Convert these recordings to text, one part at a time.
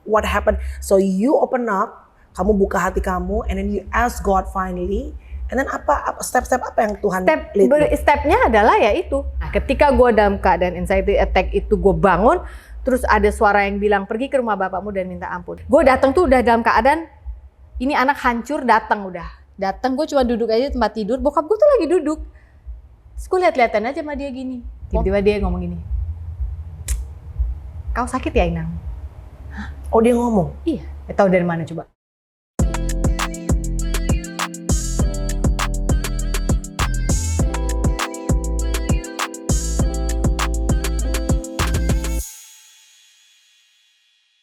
what happened? So you open up, kamu buka hati kamu, and then you ask God finally. And then apa step-step apa yang Tuhan Stepnya adalah ya itu. Nah, ketika gue dalam keadaan anxiety attack itu, gue bangun, terus ada suara yang bilang pergi ke rumah bapakmu dan minta ampun. Gue datang tuh udah dalam keadaan ini anak hancur, datang gue cuma duduk aja di tempat tidur, bokap gue tuh lagi duduk. Terus gue lihat-lihatan aja sama dia gini. Tiba-tiba dia ngomong gini, kau sakit ya Inang? Hah? Oh dia ngomong? Iya. Tahu dari mana coba?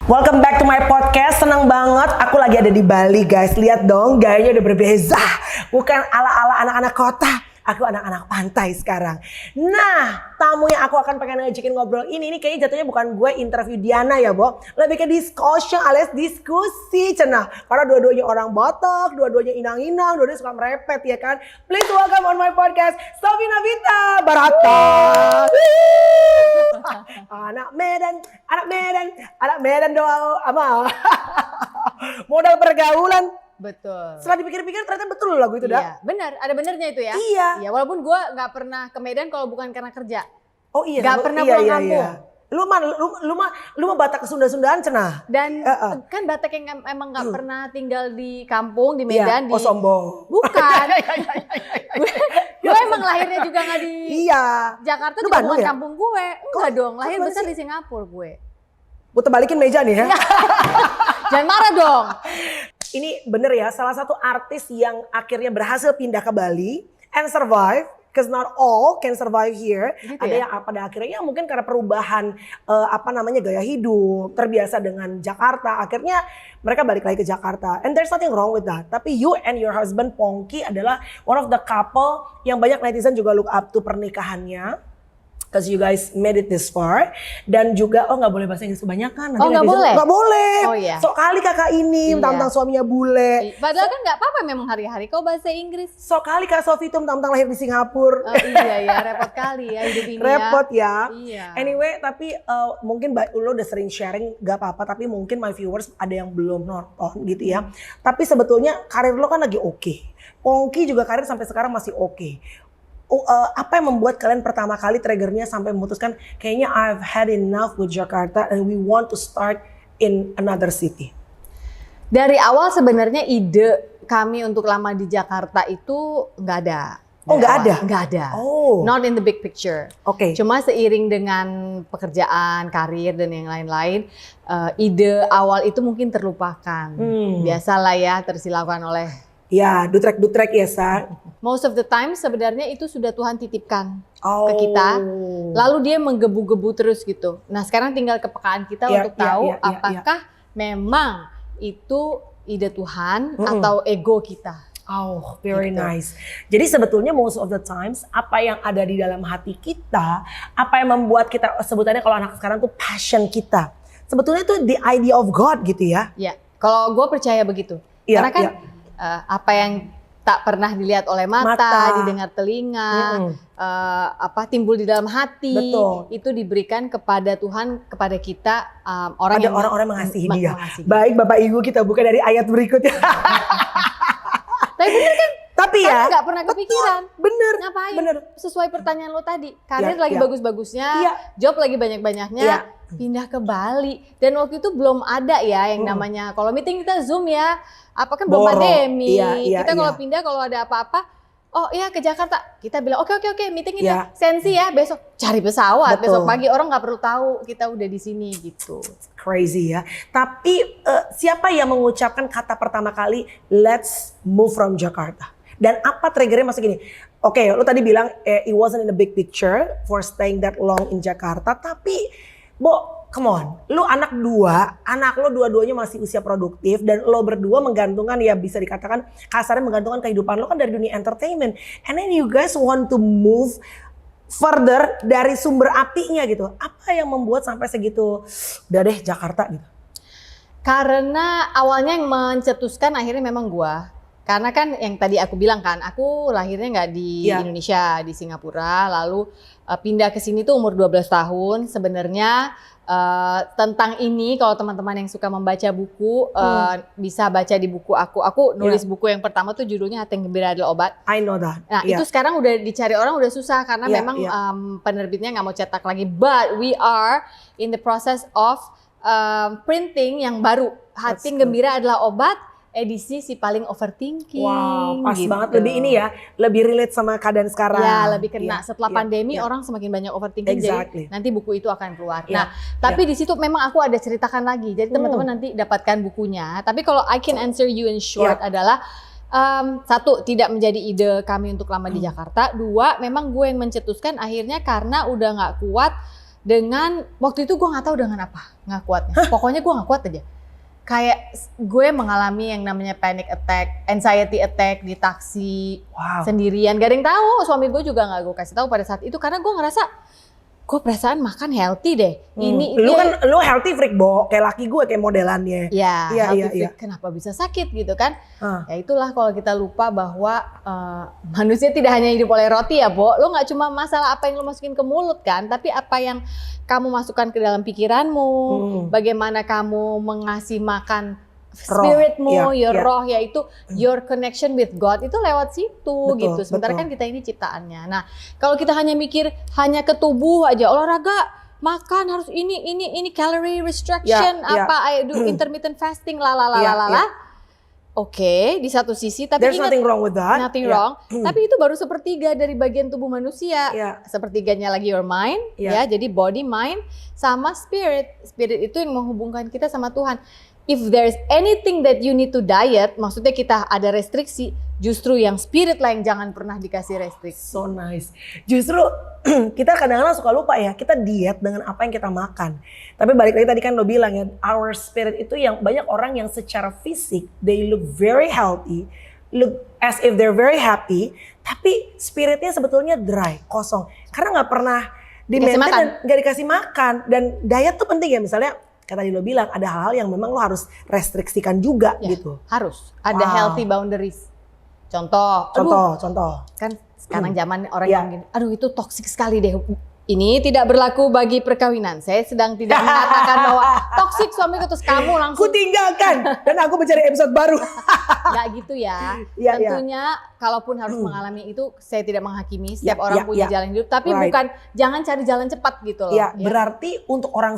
Welcome back to my podcast. Senang banget aku lagi ada di Bali guys. Lihat dong gayanya udah berbeza. Bukan ala-ala anak-anak kota. Aku anak-anak pantai sekarang. Nah, tamu yang aku akan pengen ngajakin ngobrol ini kayaknya jatuhnya bukan gue interview Diana ya, Bo. Lebih ke discussion alias diskusi, cenah. Karena dua-duanya orang Batak, dua-duanya inang-inang, dua-duanya suka merepet ya kan. Please welcome on my podcast, Sofi Navita Barata. Anak Medan doa apa? Modal pergaulan. Betul. Setelah dipikir-pikir ternyata betul lagu itu dah. Iya, benar. Ada benernya itu ya. Iya. Walaupun gue nggak pernah ke Medan kalau bukan karena kerja. Oh iya. Nggak pernah pulang kampung. Iya. Lu mah Batak Sunda-Sundaan cenah. Dan kan Batak yang emang nggak pernah tinggal di kampung di Medan. Iya. Oh sombong. Bukan. Gue emang lahirnya juga nggak di Jakarta, juga bukan kampung gue. Enggak dong. Lahir besar di Singapura gue. Putar balikin meja nih ya. Jangan marah dong. Ini bener ya, salah satu artis yang akhirnya berhasil pindah ke Bali and survive, because not all can survive here. Gitu ada ya? Yang pada akhirnya mungkin karena perubahan gaya hidup, terbiasa dengan Jakarta, akhirnya mereka balik lagi ke Jakarta. And there's nothing wrong with that. Tapi you and your husband Pongki adalah one of the couple yang banyak netizen juga look up to pernikahannya. Because you guys made it this far. Dan juga, nggak boleh bahasa Inggris kebanyakan. Nggak boleh? Nggak boleh. Oh iya. Sok kali kakak ini, mentang-mentang suaminya bule. Padahal kan nggak apa-apa memang hari-hari kau bahasa Inggris. Sok kali Kak Sofi itu mentang-mentang lahir di Singapura. Oh iya ya, repot kali ya hidup ini repot ya. Iya. Anyway, tapi mungkin lo udah sering sharing, gak apa-apa. Tapi mungkin my viewers ada yang belum nonton gitu ya. Tapi sebetulnya karir lo kan lagi oke. Pongki juga karir sampai sekarang masih oke. Apa yang membuat kalian pertama kali triggernya sampai memutuskan kayaknya I've had enough with Jakarta and we want to start in another city? Dari awal sebenarnya ide kami untuk lama di Jakarta itu nggak ada. Oh nggak ada? Nggak ada. Oh. Not in the big picture. Oke. Cuma seiring dengan pekerjaan, karir dan yang lain-lain, ide awal itu mungkin terlupakan. Biasalah ya tersilaukan oleh. Ya, dutrek-dutrek ya, Sa. Most of the time sebenarnya itu sudah Tuhan titipkan ke kita. Lalu dia menggebu-gebu terus gitu. Nah sekarang tinggal kepekaan kita untuk tahu apakah memang itu ide Tuhan atau ego kita. Oh, very nice. Jadi sebetulnya most of the times apa yang ada di dalam hati kita, apa yang membuat kita sebutannya kalau anak sekarang tuh passion kita. Sebetulnya itu the idea of God gitu ya. Iya, kalau gue percaya begitu. Karena kan apa yang tak pernah dilihat oleh mata didengar telinga, timbul di dalam hati, itu diberikan kepada Tuhan, kepada kita orang-orang mengasihi dia. Baik Bapak Ibu, kita buka dari ayat berikutnya. Tapi bener kan? Tapi ya nggak pernah kepikiran. Bener. Ngapain? Bener. Sesuai pertanyaan lo tadi, karir lagi bagus-bagusnya, job lagi banyak-banyaknya, pindah ke Bali. Dan waktu itu belum ada ya yang namanya, kalau meeting kita Zoom ya, apa kan belum pandemi. Kita kalau pindah kalau ada apa-apa, oh iya ke Jakarta, kita bilang oke meeting ini sensi ya, besok cari pesawat, besok pagi orang nggak perlu tahu kita udah di sini gitu. Crazy ya. Tapi siapa yang mengucapkan kata pertama kali let's move from Jakarta? Dan apa triggernya masih gini? Oke, lo tadi bilang it wasn't in the big picture for staying that long in Jakarta, tapi Bo, come on, lu anak lo dua-duanya masih usia produktif dan lo berdua menggantungkan ya bisa dikatakan kasarnya menggantungkan kehidupan lo kan dari dunia entertainment. And then you guys want to move further dari sumber apinya gitu. Apa yang membuat sampai segitu, udah deh Jakarta gitu? Karena awalnya yang mencetuskan akhirnya memang gua. Karena kan yang tadi aku bilang kan, aku lahirnya nggak di Indonesia, di Singapura, lalu pindah ke sini tuh umur 12 tahun. Sebenarnya tentang ini kalau teman-teman yang suka membaca buku bisa baca di buku aku. Aku nulis buku yang pertama tuh judulnya Hati yang Gembira Adalah Obat. I know that. Nah itu sekarang udah dicari orang udah susah karena memang penerbitnya nggak mau cetak lagi. But we are in the process of printing yang baru. Hati yang Gembira Adalah Obat. Edisi si paling overthinking. Wow, pas gitu. banget. Lebih ini ya, lebih relate sama keadaan sekarang. Ya, lebih kena. Setelah pandemi orang semakin banyak overthinking, jadi nanti buku itu akan keluar. Nah, tapi di situ memang aku ada ceritakan lagi. Jadi teman-teman nanti dapatkan bukunya. Tapi kalau I can answer you in short adalah satu, tidak menjadi ide kami untuk lama di Jakarta. Dua, memang gue yang mencetuskan akhirnya karena udah nggak kuat dengan waktu itu gue nggak tahu dengan apa nggak kuatnya. Pokoknya gue nggak kuat aja. Kayak gue mengalami yang namanya panic attack, anxiety attack di taksi sendirian. Gak ada yang tahu, suami gue juga gak gue kasih tahu pada saat itu karena gue ngerasa gue perasaan makan healthy deh. Lu healthy freak, Bo, kayak laki gue kayak modelannya. Healthy freak. Kenapa bisa sakit gitu kan? Ya itulah kalau kita lupa bahwa manusia tidak hanya hidup oleh roti ya, Bo. Lo nggak cuma masalah apa yang lo masukin ke mulut kan, tapi apa yang kamu masukkan ke dalam pikiranmu, bagaimana kamu mengasih makan spiritmu, roh, yaitu your connection with God itu lewat situ gitu. Sementara kan kita ini ciptaannya. Nah, kalau kita hanya mikir hanya ke tubuh aja, olahraga, makan harus ini calorie restriction, I do intermittent fasting, Oke, di satu sisi, tapi there's nothing wrong with that. Nothing wrong. Tapi itu baru sepertiga dari bagian tubuh manusia. Sepertiganya lagi your mind, ya. Jadi body, mind, sama spirit. Spirit itu yang menghubungkan kita sama Tuhan. If there's anything that you need to diet, maksudnya kita ada restriksi, justru yang spirit lah yang jangan pernah dikasih restriksi. So nice. Justru kita kadang-kadang suka lupa ya, kita diet dengan apa yang kita makan. Tapi balik lagi tadi kan lo bilang ya, our spirit itu yang banyak orang yang secara fisik, they look very healthy, look as if they're very happy, tapi spiritnya sebetulnya dry, kosong. Karena gak pernah di-maintain dan gak dikasih makan. Dan diet tuh penting ya, misalnya kayak tadi lo bilang ada hal-hal yang memang lo harus restriksikan juga gitu. Harus ada healthy boundaries. Contoh. Kan sekarang zaman orang yang gini, aduh itu toksik sekali deh. Ini tidak berlaku bagi perkawinan. Saya sedang tidak mengatakan bahwa toksik suamiku terus kamu langsung. Ku tinggalkan dan aku mencari episode baru. Gak gitu ya. Tentunya kalaupun harus mengalami itu, saya tidak menghakimi. Setiap orang punya jalan hidup. Tapi bukan jangan cari jalan cepat gitu loh. Ya, berarti untuk orang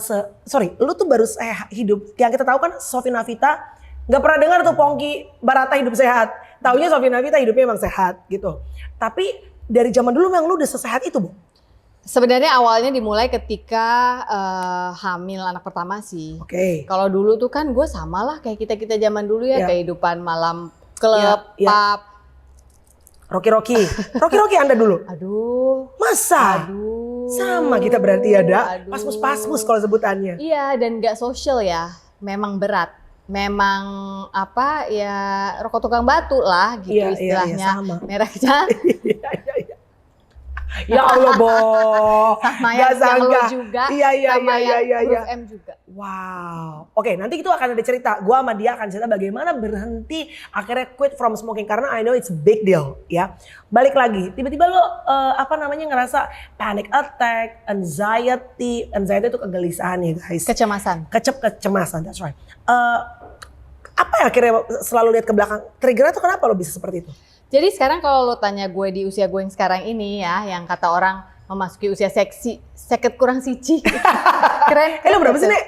lu tuh baru hidup. Yang kita tahu kan Sofi Navita nggak pernah dengar tuh Pongki Barata hidup sehat. Taunya Sofi Navita hidupnya emang sehat gitu. Tapi dari zaman dulu memang lu udah sesehat itu, Bu? Sebenarnya awalnya dimulai ketika hamil anak pertama sih. Kalau dulu tuh kan gue sama lah kayak kita zaman dulu ya, kehidupan malam klub, pub. Rocky Anda dulu? Aduh. Masa? Aduh. Sama kita berarti ada. Pasmus kalau sebutannya. Iya, dan gak social ya. Memang berat. Memang apa ya, rokok tukang batu lah gitu istilahnya. Merah cantik. Ya Allah, Bo. Sama yang lo juga, sama yang Proof M juga. Wow. Oke, nanti itu akan ada cerita. Gua sama dia akan cerita bagaimana berhenti akhirnya quit from smoking. Karena I know it's a big deal ya. Balik lagi, tiba-tiba lo ngerasa panic attack, anxiety. Anxiety itu kegelisahan ya guys. Kecemasan. Kecemasan, that's right. Apa yang akhirnya selalu lihat ke belakang? Triggernya tuh kenapa lo bisa seperti itu? Jadi sekarang kalau lo tanya gue di usia gue yang sekarang ini ya, yang kata orang memasuki usia seksi, seket kurang sici. Keren. Lo berapa sih, Nek?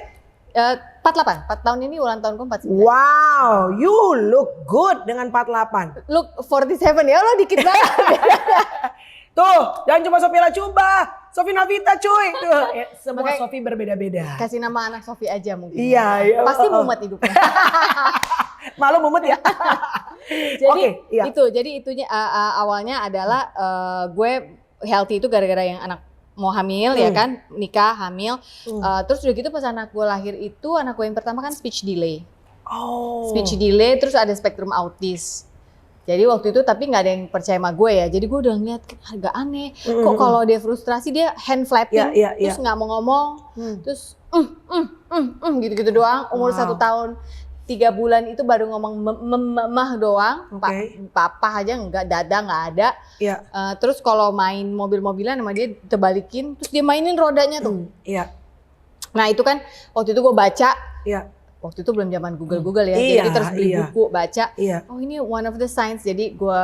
48, 4 tahun ini ulang tahun gue 49. Wow, you look good dengan 48. Look 47 ya, lo dikit banget. Tuh, jangan cuma Sofi Lacuba, Sofi Navita cuy. Tuh, semua Sofi berbeda-beda. Kasih nama anak Sofi aja mungkin. Iya. Pasti mumet hidupnya. Malu mumet ya. Jadi itunya awalnya adalah gue healthy itu gara-gara yang anak mau hamil ya kan, nikah hamil. Terus udah gitu pas anak gue lahir itu, anak gue yang pertama kan speech delay. Speech delay, terus ada spektrum autis. Jadi waktu itu tapi nggak ada yang percaya sama gue ya. Jadi gue udah ngeliat agak aneh. Kok kalau dia frustrasi dia hand flapping, terus nggak mau ngomong, terus gitu-gitu doang. Umur 1 tahun. 3 bulan itu baru ngomong mah doang, Oke. papa aja nggak, dada nggak ada. Iya. Terus kalau main mobil-mobilan sama dia terbalikin, terus dia mainin rodanya tuh. Iya. Nah itu kan waktu itu gue baca, Iya. waktu itu belum zaman Google ya, Iya, jadi terus beli iya. buku, baca. Iya. Oh ini one of the signs, jadi gue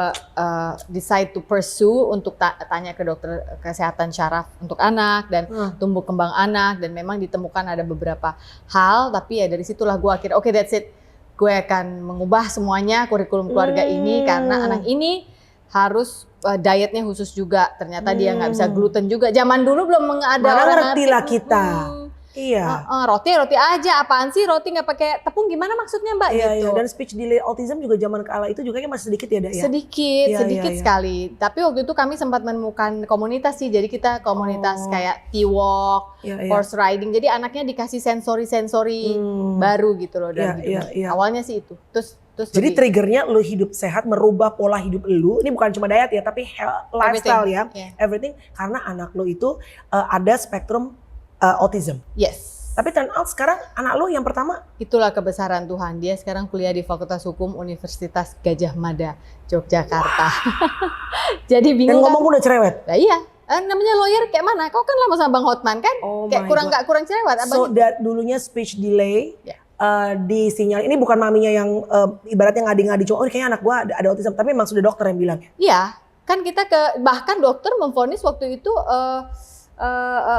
decide to pursue untuk tanya ke dokter kesehatan syaraf untuk anak dan tumbuh kembang anak, dan memang ditemukan ada beberapa hal, tapi ya dari situlah gue akhirnya oke, that's it, gue akan mengubah semuanya kurikulum keluarga ini karena anak ini harus dietnya khusus juga, ternyata dia nggak bisa gluten juga, zaman dulu belum ada Mana orang ngerti lah kita. Iya. Roti aja, apaan sih roti nggak pakai tepung, gimana maksudnya Mbak? Iya, gitu. iya. Dan speech delay autism juga zaman kala itu juga kan masih sedikit ya, Dak ya? Sedikit Iya. sekali. Tapi waktu itu kami sempat menemukan komunitas sih. Jadi kita komunitas kayak T-walk, Iya, iya. horse riding. Jadi anaknya dikasih sensori baru gitu loh Iya, dan gitu. iya. Awalnya sih itu. Terus Jadi triggernya lu hidup sehat, merubah pola hidup lu. Ini bukan cuma diet ya, tapi lifestyle ya, everything. Karena anak lu itu ada spektrum autism. Yes. Tapi turn out sekarang anak lu yang pertama. Itulah kebesaran Tuhan. Dia sekarang kuliah di Fakultas Hukum Universitas Gadjah Mada, Yogyakarta. Jadi Dan bingung ngomong udah cerewet. Nah iya, namanya lawyer kayak mana? Kau kan lama sama Bang Hotman kan? Oh kayak kurang cerewet. So dulunya speech delay. Ya. Di sinyal ini bukan maminya yang ibaratnya ngadi-ngadi cuma kayaknya anak gua ada autism, tapi memang sudah dokter yang bilang. Iya, kan kita bahkan dokter memvonis waktu itu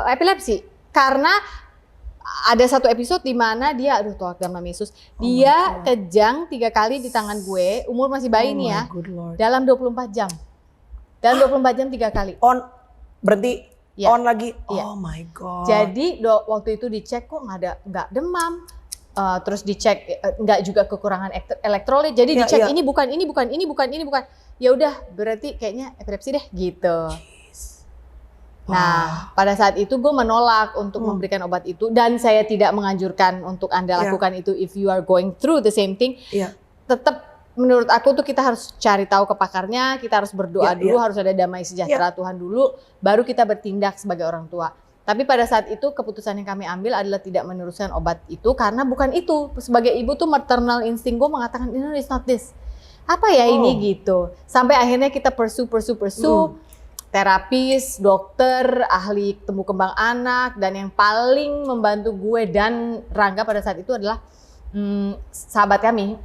epilepsi karena ada satu episode di mana dia, aduh tuh agama Yesus, dia kejang 3 kali di tangan gue, umur masih bayi nih ya, dalam 24 jam. Dalam 24 jam 3 kali. On, berhenti, on lagi. Iya. Oh my God. Jadi waktu itu dicek kok nggak demam. Terus dicek nggak juga kekurangan elektrolit. Jadi dicek ini bukan. Ya udah berarti kayaknya epilepsi deh gitu. Nah, pada saat itu gue menolak untuk memberikan obat itu dan saya tidak menganjurkan untuk Anda lakukan itu if you are going through the same thing. Tetap menurut aku tuh kita harus cari tahu ke pakarnya, kita harus berdoa dulu, harus ada damai sejahtera Tuhan dulu, baru kita bertindak sebagai orang tua. Tapi pada saat itu keputusan yang kami ambil adalah tidak meneruskan obat itu karena bukan itu. Sebagai ibu tuh maternal instinct gue mengatakan, no, it's not this. Apa ya ini gitu. Sampai akhirnya kita pursue. Terapis, dokter, ahli tumbuh kembang anak, dan yang paling membantu gue dan Rangga pada saat itu adalah sahabat kami,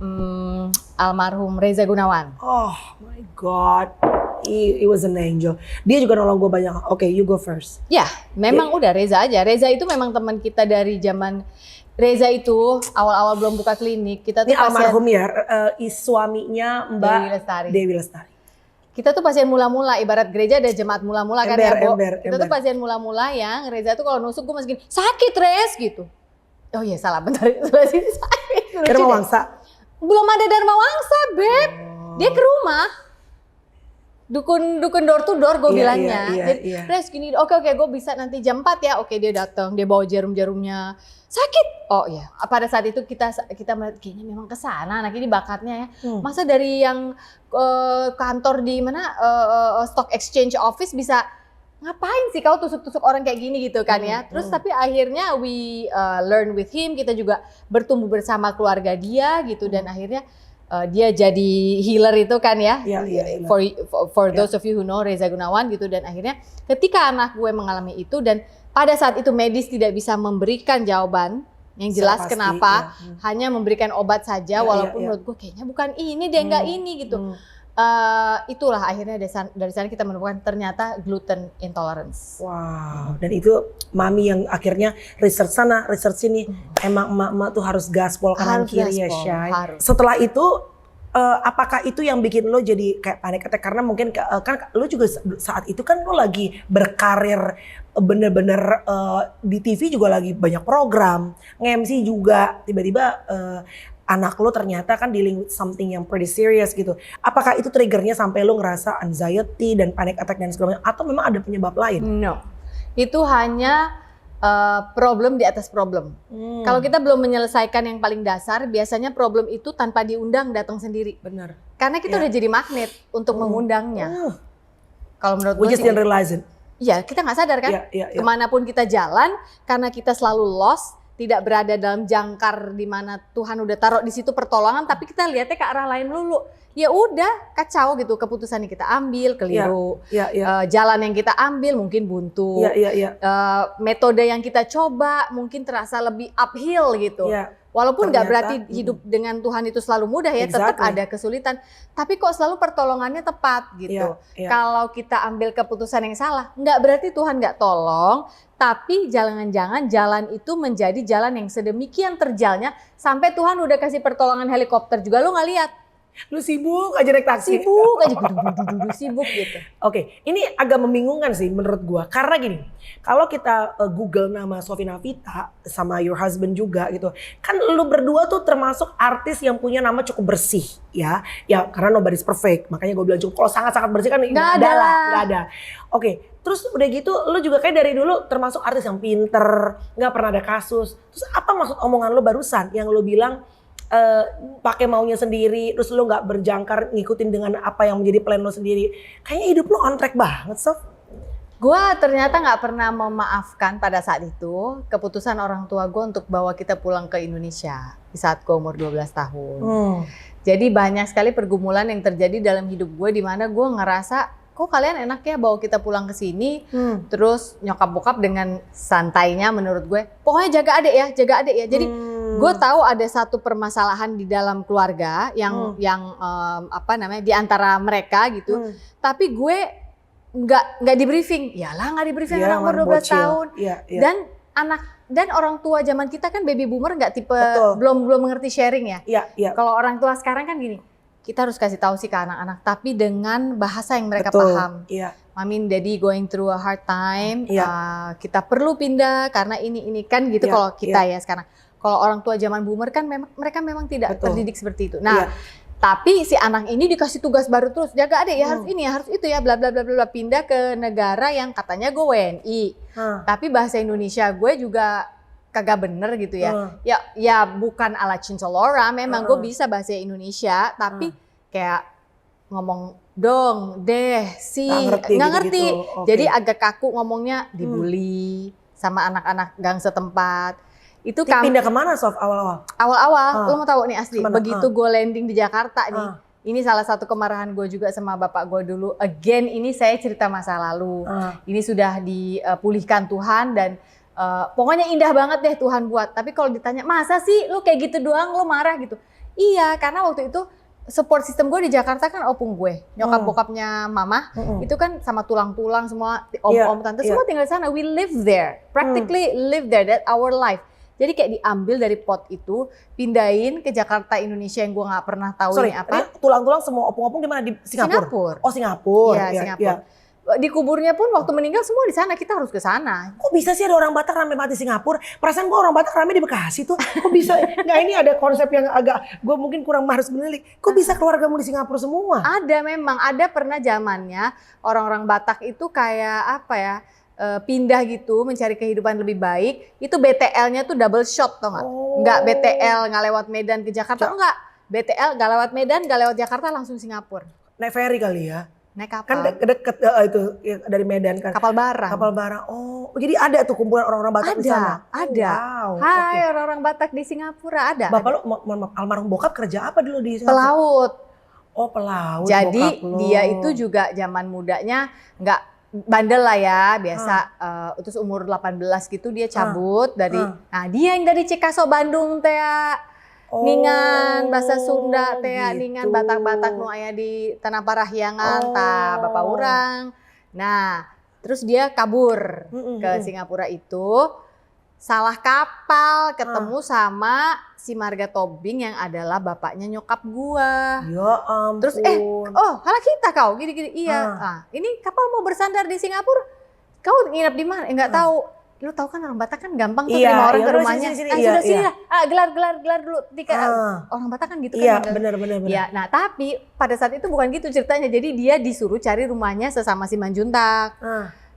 almarhum Reza Gunawan. Oh my God, he was an angel. Dia juga nolong gue banyak. Oke, you go first. Ya, memang udah Reza aja. Reza itu memang teman kita dari zaman Reza itu awal-awal belum buka klinik. Kita tuh ini almarhum ya, suaminya Mbak Dewi Lestari. Kita tuh pasien mula-mula, ibarat gereja ada jemaat mula-mula kan ya, Bo. Kita tuh pasien mula-mula yang Reza tuh kalau nusuk gue masih gini, sakit Rez gitu. Oh iya salah, bentar, sebelah sini sakit. Dharma Wangsa? Belum ada Dharma Wangsa, Beb. Dia ke rumah. Dukun door to door gue bilangnya. Jadi Rez gini, oke gue bisa nanti jam 4 ya. Oke dia datang, dia bawa jarum-jarumnya. Sakit. Oh iya, pada saat itu kita melihat kayaknya memang kesana anak ini bakatnya ya. Masa dari yang kantor di mana stock exchange office bisa ngapain sih kau tusuk-tusuk orang kayak gini gitu kan ya. Terus tapi akhirnya we learn with him, kita juga bertumbuh bersama keluarga dia gitu dan akhirnya dia jadi healer itu kan ya. For those of you who know Reza Gunawan gitu, dan akhirnya ketika anak gue mengalami itu dan pada saat itu medis tidak bisa memberikan jawaban yang jelas kenapa, hanya memberikan obat saja walaupun menurut gue kayaknya bukan ini deh, enggak ini gitu. Itulah akhirnya dari sana kita menemukan ternyata gluten intolerance. Wow, dan itu mami yang akhirnya research sana, research sini. Emang emak-emak tuh harus gaspol kanan kiri ya, Syai. Setelah itu, apakah itu yang bikin lo jadi kayak panic attack? Karena mungkin kan lo juga saat itu kan lo lagi berkarir bener-bener di TV juga lagi banyak program, nge-MC juga, tiba-tiba anak lo ternyata kan dealing with something yang pretty serious gitu. Apakah itu triggernya sampai lo ngerasa anxiety dan panic attack dan segala macam, atau memang ada penyebab lain? No, itu hanya problem di atas problem. Kalau kita belum menyelesaikan yang paling dasar, biasanya problem itu tanpa diundang datang sendiri. Benar. Karena kita udah jadi magnet untuk mengundangnya. Kalau menurut We just didn't realize it. Iya, kita nggak sadar kan? Kemanapun kita jalan, karena kita selalu lost, tidak berada dalam jangkar di mana Tuhan udah taruh di situ pertolongan, tapi kita lihatnya ke arah lain dulu. Ya udah kacau gitu, keputusan yang kita ambil keliru, jalan yang kita ambil mungkin buntu, metode yang kita coba mungkin terasa lebih uphill gitu. Walaupun nggak berarti hidup dengan Tuhan itu selalu mudah ya, tetap ada kesulitan. Tapi kok selalu pertolongannya tepat gitu. Kalau kita ambil keputusan yang salah, nggak berarti Tuhan nggak tolong, tapi jangan-jangan jalan itu menjadi jalan yang sedemikian terjalnya sampai Tuhan udah kasih pertolongan helikopter juga lu nggak lihat. Lu sibuk aja naik taksi. Sibuk aja, sibuk gitu. Oke, ini agak membingungkan sih menurut gua. Karena gini, kalau kita Google nama Sofi Navita sama your husband juga gitu. Kan lu berdua tuh termasuk artis yang punya nama cukup bersih ya. Ya karena nobody's perfect. Makanya gue bilang cukup. Kalau sangat-sangat bersih kan nggak ada lah. Nggak ada. Oke, terus udah gitu lu juga kayak dari dulu termasuk artis yang pinter. Nggak pernah ada kasus. Terus apa maksud omongan lu barusan yang lu bilang pakai maunya sendiri, terus lu nggak berjangkar ngikutin dengan apa yang menjadi plan lu sendiri. Kayaknya hidup lu on track banget, Sof. Gua ternyata nggak pernah memaafkan pada saat itu keputusan orang tua gue untuk bawa kita pulang ke Indonesia di saat gue umur 12 tahun. Jadi banyak sekali pergumulan yang terjadi dalam hidup gue di mana gue ngerasa kok kalian enak ya bawa kita pulang ke sini, terus nyokap bokap dengan santainya menurut gue, pokoknya jaga adik ya. Jadi gue tahu ada satu permasalahan di dalam keluarga yang apa namanya di antara mereka gitu, tapi gue nggak di briefing, nggak di briefing anak umur 12 tahun, dan orang tua zaman kita kan baby boomer nggak tipe belum mengerti sharing ya. Kalau orang tua sekarang kan gini. Kita harus kasih tahu sih ke anak-anak, tapi dengan bahasa yang mereka paham. Mami, daddy going through a hard time. Kita perlu pindah karena ini kan gitu kalau kita ya sekarang. Kalau orang tua zaman boomer kan mereka memang tidak terdidik seperti itu. Nah, tapi si anak ini dikasih tugas baru terus, jaga adik ya harus ini ya harus itu ya bla bla bla bla, pindah ke negara yang katanya gue WNI. Tapi bahasa Indonesia gue juga kagak bener gitu ya. Ya bukan ala Cincolora, memang gue bisa bahasa Indonesia, tapi kayak ngomong dong, deh, nggak ngerti. Gitu. Jadi agak kaku ngomongnya, dibully sama anak-anak gang setempat. Itu pindah kemana, Sof, awal-awal? Awal-awal, lo mau tahu nih asli, begitu gue landing di Jakarta nih, ini salah satu kemarahan gue juga sama bapak gue dulu. Again, ini saya cerita masa lalu. Ini sudah dipulihkan Tuhan dan pokoknya indah banget deh Tuhan buat. Tapi kalau ditanya, masa sih lu kayak gitu doang lu marah gitu? Iya, karena waktu itu support system gue di Jakarta kan opung gue. Nyokap bokapnya mama, itu kan sama tulang-tulang semua, om-om, tante, semua tinggal di sana. We live there, practically live there, that our life. Jadi kayak diambil dari pot itu, pindahin ke Jakarta Indonesia yang gue nggak pernah tahu ini apa. Tulang-tulang semua opung-opung di mana? Di Singapura? Oh, Singapura. Iya, Singapura. Dikuburnya pun waktu meninggal semua di sana, kita harus ke sana. Kok bisa sih ada orang Batak rame mati Singapura? Perasaan gue orang Batak rame di Bekasi tuh. Kok bisa? Nggak, ini ada konsep yang agak gue mungkin kurang harus menilik. Kok bisa keluargamu di Singapura semua? Ada memang, ada pernah zamannya orang-orang Batak itu kayak apa ya? Pindah gitu mencari kehidupan lebih baik, itu BTL-nya tuh double shot tau nggak? Nggak BTL nggak lewat Medan ke Jakarta, enggak. BTL nggak lewat Medan, nggak lewat Jakarta, langsung Singapura. Naik ferry kali ya? Naik kapal. Kan deket itu ya, dari Medan kan? Kapal barang. Kapal barang. Oh, jadi ada tuh kumpulan orang-orang Batak di sana? Ada. Wow. Hai orang-orang Batak di Singapura ada. Bapak lu, almarhum bokap kerja apa dulu di Singapura? Pelaut. Oh, pelaut. Jadi dia itu juga zaman mudanya nggak bandel lah ya, biasa terus umur 18 gitu dia cabut dari, nah dia yang dari Cikaso Bandung teh, ningan bahasa Sunda teh, gitu. Ningan Batak-Batak nu aya di Tanah Parahyangan, bapak urang. Nah, terus dia kabur ke Singapura itu, salah kapal, ketemu sama si Marga Tobing yang adalah bapaknya nyokap gua. Ya ampun. Terus halah kita kau gini-gini, iya. Nah, ini kapal mau bersandar di Singapura, kau nginep di mana? Nggak tahu. Lu tahu kan orang Batak kan gampang tuh terima orang ke rumahnya. Sini, sudah sini lah. Gelar dulu tiket. Orang Batak kan gitu kan. Iya, benar. Ya, nah tapi pada saat itu bukan gitu ceritanya. Jadi dia disuruh cari rumahnya sesama si Manjuntak.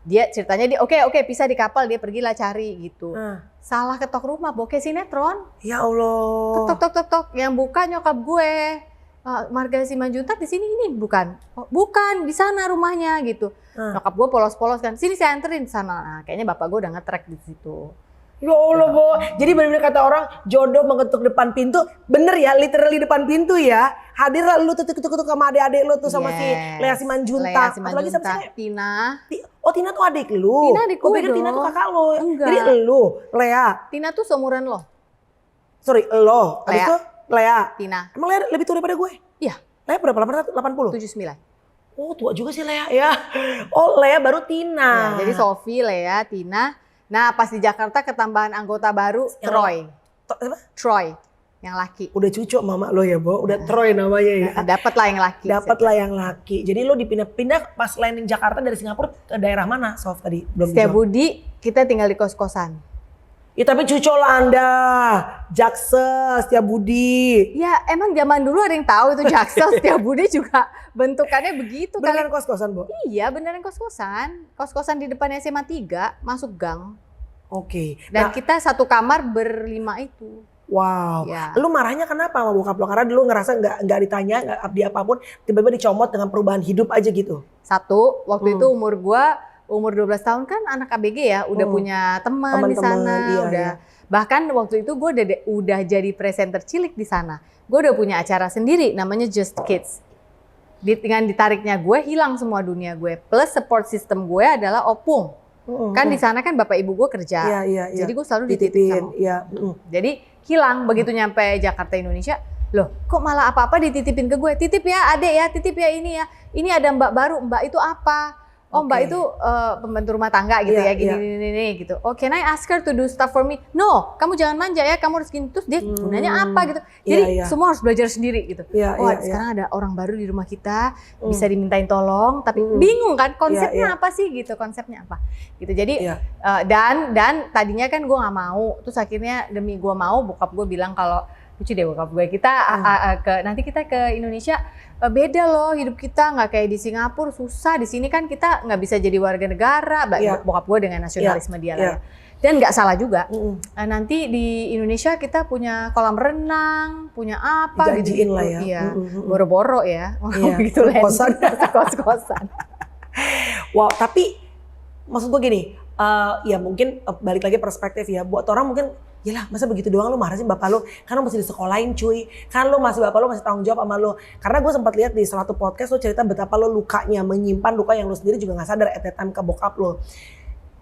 Dia ceritanya dia oke pisah di kapal, dia pergilah cari gitu. Salah ketok rumah, bokeh sinetron. Ya Allah. Tok. Yang buka nyokap gue. Marga Simanjuntak di sini ini bukan. Oh, bukan, di sana rumahnya gitu. Nyokap gue polos-polos kan. Sini saya anterin sana. Nah, kayaknya bapak gue udah nge-track di situ. Ya Allah, Bo. Jadi benar-benar kata orang jodoh mengetuk depan pintu. Bener ya, literally depan pintu ya. Hadirlah lu tuh ketuk-ketuk sama adik-adik lu tuh sama si Lea Simanjuntak. Lea Atau lagi siapa sih? Tina. Oh, Tina tuh adik lu. Tina adik gue pikir dong. Tina tuh kakak lu. Enggak. Jadi lu, Lea. Tina tuh seumuran lo. Sorry, lo. Habis Lea. itu Lea. Tina. Emang Lea lebih tua daripada gue? Iya. Lea berapa? 80? 79. Oh, tua juga sih Lea ya. Oh, Lea baru Tina. Ya, jadi Sophie, Lea, Tina. Nah, pas di Jakarta ketambahan anggota baru Troy. Apa? Troy yang laki. Udah cucu mama lo ya, Bo. Udah Troy namanya ya. Dapat lah yang laki. Dapatlah yang laki. Jadi lo dipindah-pindah pas landing Jakarta dari Singapura ke daerah mana, Sof tadi? Belum Setiap dijawab. Budi kita tinggal di kos-kosan. Ya tapi cucol Anda, Jaksel, Setiabudi. Ya emang zaman dulu ada yang tahu itu Jaksel. Setiap Budi juga bentukannya begitu. Beneran kos-kosan, Bo? Iya beneran kos-kosan. Kos-kosan di depannya SMA 3 masuk gang. Oke. Dan Nah, kita satu kamar berlima itu. wow. Ya. Lu marahnya kenapa sama bokap lo? Karena dulu ngerasa nggak ditanya, nggak abdi apapun, tiba-tiba dicomot dengan perubahan hidup aja gitu. Satu, waktu itu umur 12 tahun kan anak ABG ya, udah punya teman di sana, iya, udah. iya. Bahkan waktu itu gue udah jadi presenter cilik di sana. Gue udah punya acara sendiri namanya Just Kids. Dengan ditariknya gue hilang semua dunia gue. Plus support system gue adalah opung. Kan di sana kan bapak ibu gue kerja. Iya. Jadi gue selalu dititipin sama. Iya. Jadi hilang begitu nyampe Jakarta Indonesia. Loh, kok malah apa-apa dititipin ke gue? Titip ya, adek ya, titip ya ini ya. Ini ada mbak baru, mbak itu apa? Oh mbak itu pembantu rumah tangga gitu ya, gini gitu. Oh can I ask her to do stuff for me? No, kamu jangan manja ya, kamu harus gini. Terus dia gunanya apa gitu. Jadi semua harus belajar sendiri gitu. Sekarang ada orang baru di rumah kita, bisa dimintain tolong, tapi bingung kan konsepnya apa sih gitu, konsepnya apa gitu. Jadi dan tadinya kan gue nggak mau, terus akhirnya demi gue mau, bokap gue bilang kalau lucu deh bokap gue, kita nanti kita ke Indonesia beda loh hidup kita, nggak kayak di Singapura susah, di sini kan kita nggak bisa jadi warga negara. Bokap gue dengan nasionalisme dia lah ya. Dan nggak salah juga. Nanti di Indonesia kita punya kolam renang, punya apa Janjiin gitu. lah ya. Iya, boro-boro ya. Gitu lah. Kos-kosan. Wow, tapi maksud gue gini, ya mungkin balik lagi perspektif ya. Buat orang mungkin, yalah masa begitu doang lu marah sih bapak lu, kan lu masih disekolahin cuy, kan lu masih bapak lu masih tanggung jawab sama lu. Karena gue sempat lihat di salah satu podcast lu cerita betapa lu lukanya, menyimpan luka yang lu sendiri juga gak sadar at that time ke bokap lu.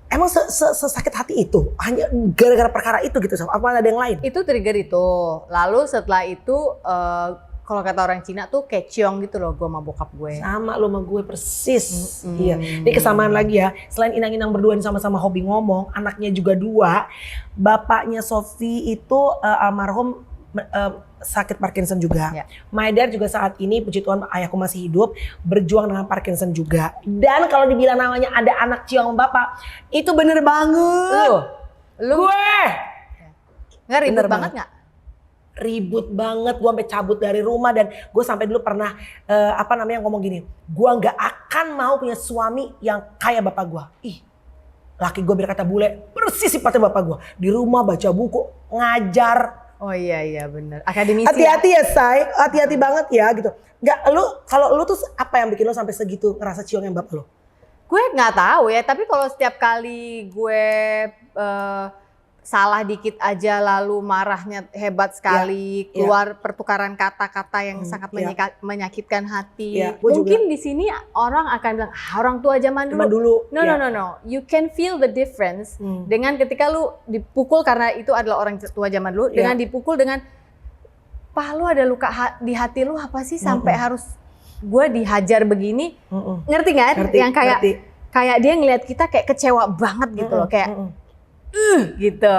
Emang sesakit hati itu? Hanya gara-gara perkara itu gitu, Sof? Apa ada yang lain? Itu trigger itu. Lalu setelah itu kalau kata orang Cina tuh kayak ciong gitu loh gue sama bokap gue. Sama lo sama gue persis. Iya. Ini kesamaan lagi ya. Selain inang-inang berdua ini sama-sama hobi ngomong, anaknya juga 2. Bapaknya Sophie itu almarhum sakit Parkinson juga. Ya. My dad juga saat ini puji Tuhan ayahku masih hidup, berjuang dengan Parkinson juga. Dan kalau dibilang namanya ada anak ciong bapak, itu bener banget. Lu gue. nggak ribet Bener banget nggak? Ribut banget, gue sampai cabut dari rumah dan gue sampai dulu pernah ngomong gini, gue nggak akan mau punya suami yang kayak bapak gue. Ih, laki gue berkata bule, persis sifatnya bapak gue. Di rumah baca buku, ngajar. Oh iya benar. Akademisi. Hati-hati ya, Say, hati-hati banget ya gitu. Nggak, kalau lu tuh apa yang bikin lu sampai segitu ngerasa ciong yang bapak lu? Gue nggak tahu ya, tapi kalau setiap kali gue salah dikit aja lalu marahnya hebat sekali, keluar pertukaran kata-kata yang sangat menyakitkan hati. Mungkin di sini orang akan bilang, orang tua zaman dulu. No. You can feel the difference dengan ketika lu dipukul karena itu adalah orang tua zaman dulu, dengan dipukul dengan, "Pah, lu ada luka di hati lu apa sih sampai harus gue dihajar begini?" Ngerti nggak? Yang kayak dia ngelihat kita kayak kecewa banget gitu loh, kayak gitu.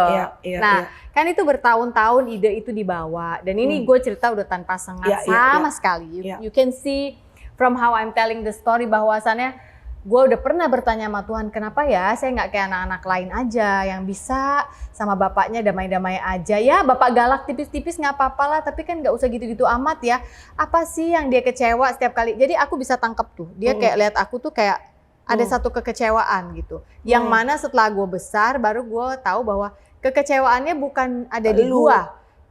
Kan itu bertahun-tahun ide itu dibawa, dan ini gue cerita udah tanpa sengat sama sekali. You can see from how I'm telling the story bahwasannya gue udah pernah bertanya sama Tuhan, kenapa ya saya nggak kayak anak-anak lain aja yang bisa sama bapaknya damai-damai aja ya, bapak galak tipis-tipis nggak apa-apa lah, tapi kan nggak usah gitu-gitu amat ya. Apa sih yang dia kecewa setiap kali? Jadi aku bisa tangkap tuh, dia kayak lihat aku tuh kayak ada satu kekecewaan gitu, yang mana setelah gue besar baru gue tahu bahwa kekecewaannya bukan ada di gue,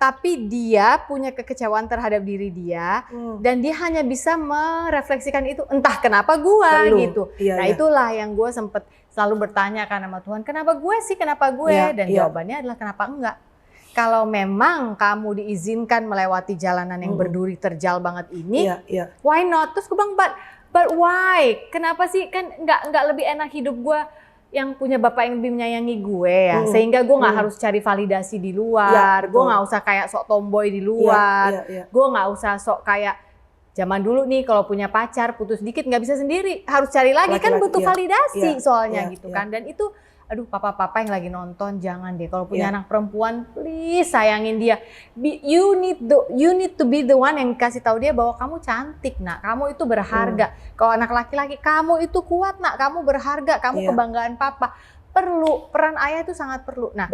tapi dia punya kekecewaan terhadap diri dia dan dia hanya bisa merefleksikan itu, entah kenapa gua gitu. Nah itulah yang gue sempet selalu bertanya kan sama Tuhan, kenapa gue sih, kenapa gue? Dan jawabannya adalah kenapa enggak. Kalau memang kamu diizinkan melewati jalanan yang berduri terjal banget ini, why not? Terus gue bilang, but why? Kenapa sih, kan nggak lebih enak hidup gue yang punya bapak yang lebih menyayangi gue ya, sehingga gue nggak harus cari validasi di luar, gue nggak usah kayak sok tomboy di luar, gue nggak usah sok kayak zaman dulu nih kalau punya pacar putus dikit nggak bisa sendiri, harus cari lagi kan butuh validasi soalnya gitu kan. Dan itu, aduh papa-papa yang lagi nonton jangan deh kalau punya anak perempuan, please sayangin dia. You need to be the one yang kasih tahu dia bahwa kamu cantik nak, kamu itu berharga. Kalau anak laki-laki, kamu itu kuat nak, kamu berharga, kamu kebanggaan papa. Perlu, peran ayah itu sangat perlu. Nah,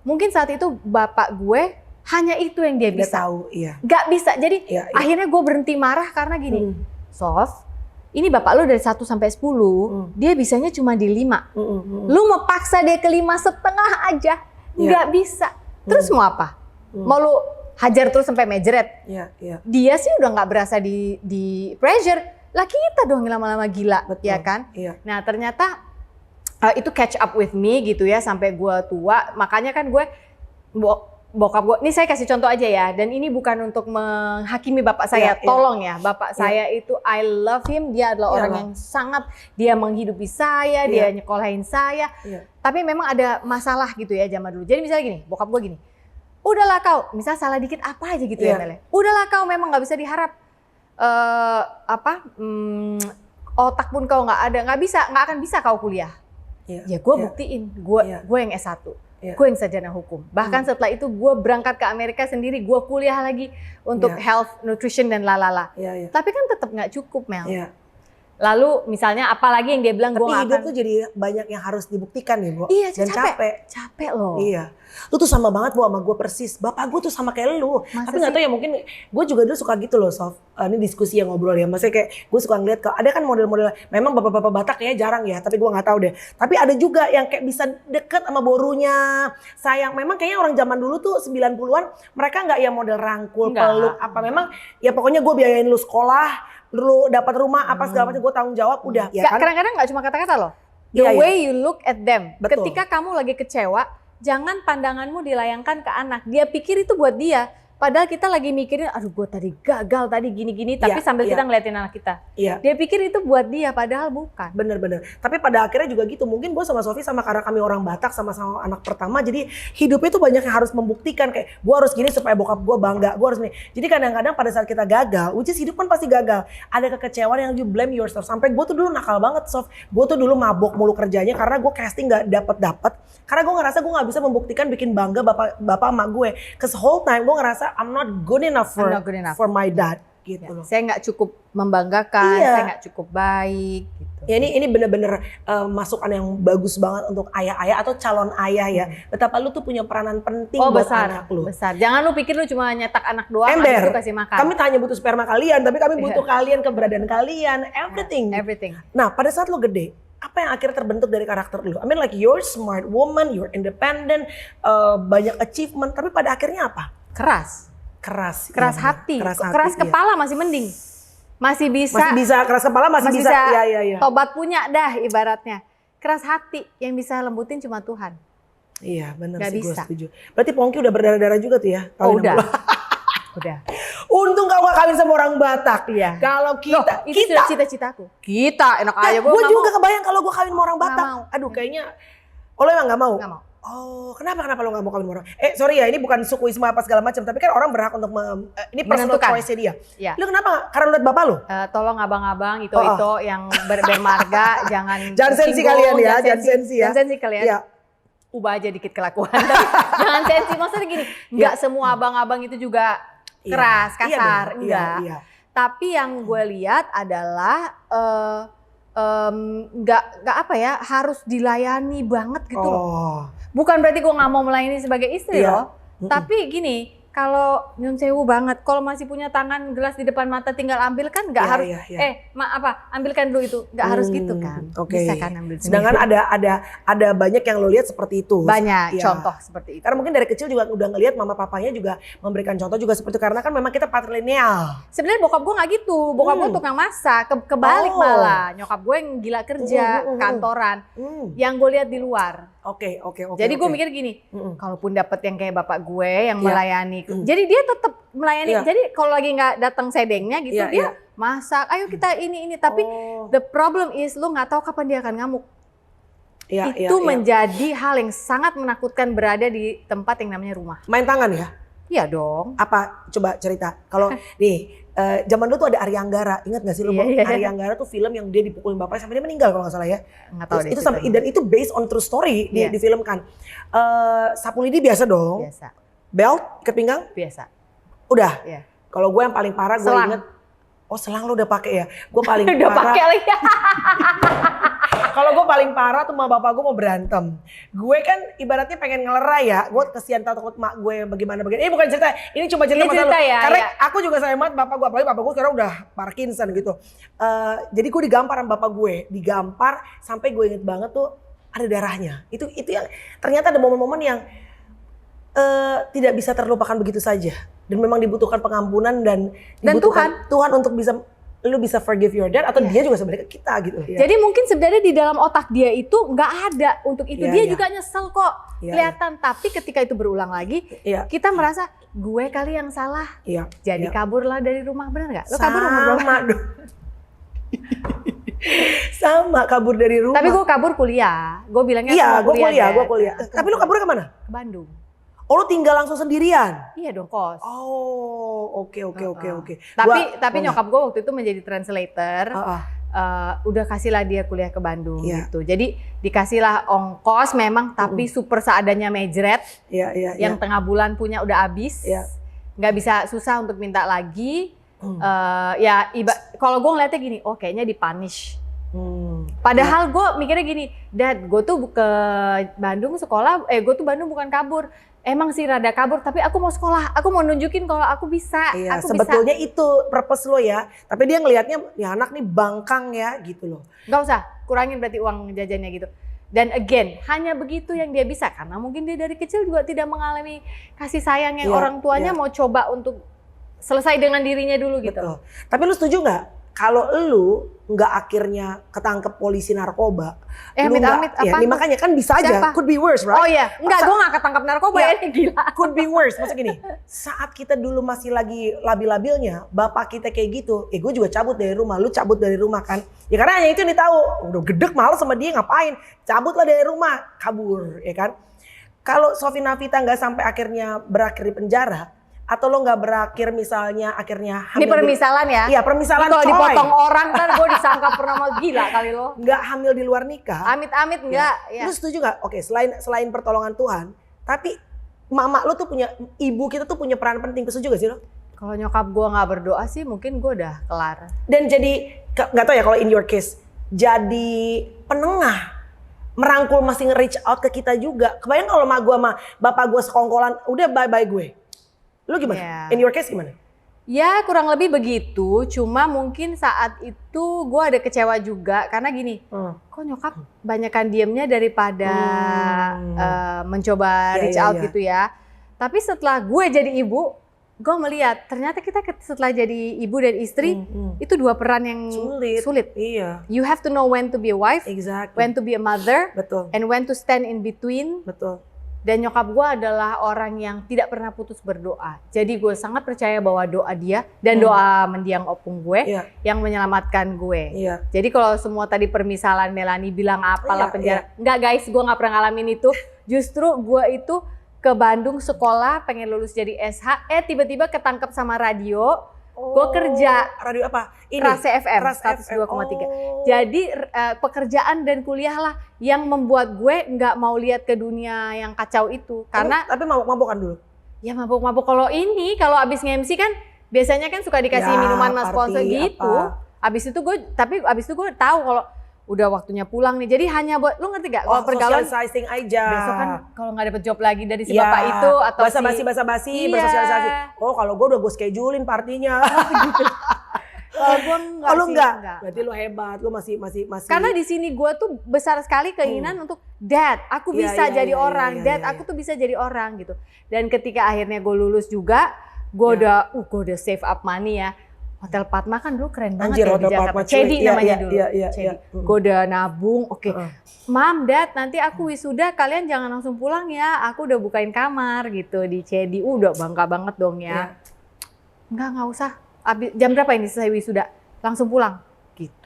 mungkin saat itu bapak gue hanya itu yang dia bisa. Tahu, Gak bisa. Jadi akhirnya gue berhenti marah karena gini, Sof, ini bapak lu dari 1 sampai 10, dia bisanya cuma di 5. Lu mau paksa dia ke 5,5 aja, nggak bisa. Terus mau apa? Mau lu hajar terus sampai mejeret? Dia sih udah nggak berasa di pressure. Lah kita dong lama-lama gila, ya kan? Nah ternyata itu catch up with me gitu ya sampai gue tua. Makanya kan gue bokap gue, ini saya kasih contoh aja ya, dan ini bukan untuk menghakimi bapak saya, tolong ya, bapak saya itu I love him, dia adalah orang yang sangat, dia menghidupi saya, dia nyekolahin saya, tapi memang ada masalah gitu ya zaman dulu. Jadi misalnya gini, bokap gue gini, udahlah kau, misal salah dikit apa aja gitu ya Mele, udahlah kau memang nggak bisa diharap, otak pun kau nggak akan bisa kau kuliah. Ya gue buktiin, gue yang S1. Gue yang sarjana hukum. Bahkan setelah itu gue berangkat ke Amerika sendiri, gue kuliah lagi untuk health, nutrition dan lalala. Tapi kan tetap nggak cukup Mel. Lalu misalnya apalagi yang dia bilang gue nggak akan. Tapi hidup tuh jadi banyak yang harus dibuktikan ya Bu. Iya, dan capek loh. Iya. Lu tuh sama banget Bu sama gue persis. Bapak gue tuh sama kayak lu. Tapi nggak tahu ya, mungkin gue juga dulu suka gitu loh Sof. Ini diskusi yang ngobrol ya. Maksudnya kayak gue suka ngeliat ada kan model-model. Memang bapak-bapak Batak kayaknya jarang ya. Tapi gue nggak tahu deh. Tapi ada juga yang kayak bisa deket sama borunya. Sayang. Memang kayaknya orang zaman dulu tuh 90-an mereka nggak ya model rangkul, peluk apa. Memang ya pokoknya gue biayain lu sekolah, lu dapat rumah apa segala macam, gue tanggung jawab udah. Ya kan? Kadang-kadang nggak cuma kata-kata loh. The way you look at them. Ketika kamu lagi kecewa, jangan pandanganmu dilayangkan ke anak. Dia pikir itu buat dia. Padahal kita lagi mikirin, aduh gue tadi gagal, tadi gini-gini. Tapi sambil kita ngeliatin anak kita. Dia pikir itu buat dia, padahal bukan. Bener-bener. Tapi pada akhirnya juga gitu. Mungkin gue sama Sofi sama karena kami orang Batak sama-sama anak pertama. Jadi hidupnya tuh banyak yang harus membuktikan. Kayak gue harus gini supaya bokap gue bangga. Gue harus nih. Jadi kadang-kadang pada saat kita gagal, which is hidup kan pasti gagal. Ada kekecewaan yang you blame yourself. Sampai gue tuh dulu nakal banget Sof. Gue tuh dulu mabok mulu kerjanya karena gue casting gak dapet. Karena gue ngerasa gue gak bisa membuktikan bikin bangga bapak emak gue. Cause whole time gue ngerasa I'm not good enough for my dad gitu loh. Saya nggak cukup membanggakan, saya nggak cukup baik gitu. Ya ini bener-bener masukan yang bagus banget untuk ayah-ayah atau calon ayah ya. Betapa lu tuh punya peranan penting buat anak lu. Besar. Jangan lu pikir lu cuma nyetak anak doang, Ember. habis itu kasih makan. Kami tak hanya butuh sperma kalian, tapi kami butuh kalian, keberadaan kalian, everything. Everything. Nah pada saat lu gede, apa yang akhirnya terbentuk dari karakter lu? I mean like you're smart woman, you're independent, banyak achievement, tapi pada akhirnya apa? Keras hati, keras kepala masih mending, masih bisa keras kepala masih bisa. Ya. Tobat punya dah ibaratnya. Keras hati yang bisa lembutin cuma Tuhan. Iya benar sih, gue bisa. setuju. Berarti Pongki udah berdarah-darah juga tuh ya? Udah. Untung kau gak kawin sama orang Batak. Iya. Kalau kita sudah cita-citaku. Kita enak aja. Gue juga kebayang kalau gue kawin sama orang Batak. Mau. Aduh kayaknya, lo emang gak mau? Gak mau. Oh, kenapa lo gak mau kawin sama orang? Sorry ya, ini bukan sukuisme apa segala macam, tapi kan orang berhak untuk ini personal choice dia. Iya. Lu kenapa? Karena lu liat bapak lu? Tolong abang-abang itu yang bermarga jangan sensi kalian ya, jangan sensi ya. Jangan sensi kalian. Iya. Ubah aja dikit kelakuan. Jangan sensi, maksudnya gini, nggak semua abang-abang itu juga keras, kasar, enggak. Iya. Tapi yang gue lihat adalah nggak apa ya, harus dilayani banget gitu loh. Bukan berarti gue nggak mau melayani sebagai istri loh. Tapi gini, kalau nyun sewu banget, kalau masih punya tangan gelas di depan mata tinggal ambil kan nggak harus ambilkan dulu itu, nggak harus gitu kan. Bisa kan ambil sendiri. Sedangkan ada banyak yang lo lihat seperti itu. Banyak contoh seperti itu. Karena mungkin dari kecil juga udah ngelihat mama papanya juga memberikan contoh juga seperti itu, karena kan memang kita patrilineal. Sebenarnya bokap gue nggak gitu, bokap gue tukang masak, kebalik malah. Nyokap gue yang gila kerja, kantoran, yang gue lihat di luar. Oke. Jadi gue mikir gini, kalaupun dapet yang kayak bapak gue yang melayani, jadi dia tetap melayani. Jadi kalau lagi nggak datang sedengnya gitu, dia masak. Ayo kita ini. Tapi the problem is lu nggak tahu kapan dia akan ngamuk. Itu menjadi hal yang sangat menakutkan berada di tempat yang namanya rumah. Main tangan ya? Iya dong. Apa? Coba cerita. Kalau nih, zaman dulu tuh ada Aria Anggara, ingat gak sih lo? Aria Anggara tuh film yang dia dipukulin bapaknya sampai dia meninggal kalau nggak salah ya. Nggak tahu deh. Itu sampai, dan itu based on true story difilmkan. Sapu lidi biasa dong. Biasa. Belt, ikat pinggang? Biasa. Udah. Kalau gue yang paling parah gue inget. Oh selang lo udah pakai ya? Gue paling udah parah. pakai lagi. Kalau gue paling parah tuh sama bapak gue mau berantem. Gue kan ibaratnya pengen ngelerai ya. Gue kesian takut mak gue bagaimana. Ini bukan cerita, ini cuma cerita masa lalu. Karena aku juga sayang banget bapak gue. Apalagi bapak gue sekarang udah Parkinson gitu. Jadi gue digampar sama bapak gue. Digampar sampai gue inget banget tuh ada darahnya. Itu yang ternyata ada momen-momen yang tidak bisa terlupakan begitu saja. Dan memang dibutuhkan pengampunan dan dibutuhkan Tuhan untuk lu bisa forgive your dad atau dia juga sebenarnya ke kita gitu. Jadi mungkin sebenarnya di dalam otak dia itu nggak ada untuk itu. Dia juga nyesel kok kelihatan. Tapi ketika itu berulang lagi, kita merasa gue kali yang salah. Jadi kaburlah dari rumah, benar nggak? Lo kabur umur berapa? Sama kabur dari rumah. Tapi gue kabur kuliah. Gue bilangnya gue kuliah. Tapi lu kabur kemana? Ke Bandung. Oh lu tinggal langsung sendirian? Iya dong, kos. Oh, oke. Tapi nyokap gue waktu itu menjadi translator. Udah kasihlah dia kuliah ke Bandung gitu. Jadi dikasihlah ongkos memang, tapi super seadanya mejret. Yang tengah bulan punya udah habis. Nggak bisa, susah untuk minta lagi. Kalau gue ngeliatnya gini, kayaknya dipunish. Padahal gue mikirnya gini, Dad, gue tuh ke Bandung sekolah, gue tuh Bandung bukan kabur. Emang sih rada kabur, tapi aku mau sekolah, aku mau nunjukin kalau aku bisa. Sebetulnya itu purpose lo ya, tapi dia ngelihatnya ya anak nih bangkang ya gitu loh. Gak usah, kurangin berarti uang jajannya gitu. Dan again, hanya begitu yang dia bisa, karena mungkin dia dari kecil juga tidak mengalami kasih sayang yang orang tuanya mau coba untuk selesai dengan dirinya dulu gitu. Betul. Tapi lu setuju nggak kalau lu nggak akhirnya ketangkep polisi narkoba? Amit-amit apa? Ya, makanya kan bisa aja, could be worse, right? Oh iya, enggak, gue nggak ketangkep narkoba ya, ini gila. Could be worse, maksud gini, saat kita dulu masih lagi labil-labilnya, bapak kita kayak gitu, gue juga cabut dari rumah, lu cabut dari rumah kan? Ya karena hanya itu yang tahu, udah gedek malas sama dia ngapain, cabutlah dari rumah, kabur, ya kan? Kalau Sofi Navita nggak sampai akhirnya berakhir di penjara, atau lo nggak berakhir misalnya akhirnya hamil. Ini permisalan ya? Iya permisalan. Kalau dipotong orang kan gue disangka pernah mau gila kali lo. Nggak hamil di luar nikah. Amit-amit enggak. Ya. Lu setuju nggak? Oke, selain pertolongan Tuhan, tapi mama lo tuh punya, ibu kita tuh punya peran penting. Setuju gak sih lo? Kalau nyokap gue nggak berdoa sih mungkin gue udah kelar. Dan jadi nggak tahu ya kalau in your case jadi penengah, merangkul, masih nge-reach out ke kita juga. Kebayang kalau mak gue sama bapak gue sekongkolan, udah bye-bye gue. Lu gimana? In your case gimana? Ya kurang lebih begitu, cuma mungkin saat itu gue ada kecewa juga karena gini, kok nyokap banyakan diemnya daripada mencoba reach out gitu ya. Tapi setelah gue jadi ibu, gue melihat ternyata kita setelah jadi ibu dan istri itu dua peran yang sulit. Iya. You have to know when to be a wife, when to be a mother, and when to stand in between. Betul. Dan nyokap gue adalah orang yang tidak pernah putus berdoa. Jadi gue sangat percaya bahwa doa dia dan doa mendiang opung gue yang menyelamatkan gue. Jadi kalau semua tadi permisalan Melanie bilang apalah penjara. Enggak guys, gue gak pernah ngalamin itu. Justru gue itu ke Bandung sekolah pengen lulus jadi SH. Tiba-tiba ketangkep sama radio. Gue kerja. Radio apa? Ini? Rase FM, 102,3. Jadi pekerjaan dan kuliah lah yang membuat gue nggak mau lihat ke dunia yang kacau itu. Karena tapi mabuk-mabukan dulu? Ya mabuk-mabuk. Kalau abis nge-MC kan biasanya kan suka dikasih minuman mas sponsor gitu. Abis itu gue tahu kalau udah waktunya pulang nih. Jadi hanya buat, lu ngerti gak? Oh, Pergaulan socializing aja. besok kan kalau nggak dapet job lagi dari si bapak itu atau basa-basi Iya. bersosialisasi. Oh, kalau gue udah gue schedulein partinya. gitu. Kalau gue enggak Oh, lu sih, enggak? enggak. Berarti lu hebat, lu masih. Karena di sini gue tuh besar sekali keinginan untuk dad, aku Iya, bisa iya, jadi iya, orang, iya, dad, iya, aku tuh bisa jadi orang gitu. Dan ketika akhirnya gue lulus juga, gue udah save up money ya. Hotel Padma kan dulu keren banget Anjir, ya di Hotel Jakarta. Padma, cuy. Cedi Iya, namanya iya, dulu. iya. Cedi. Gue udah nabung, oke. Mam, dad, nanti aku wisuda, kalian jangan langsung pulang ya. Aku udah bukain kamar gitu di Cedi. Udah bangga banget dong ya. Enggak usah. Jam berapa ini selesai wisuda? Langsung pulang. Gitu.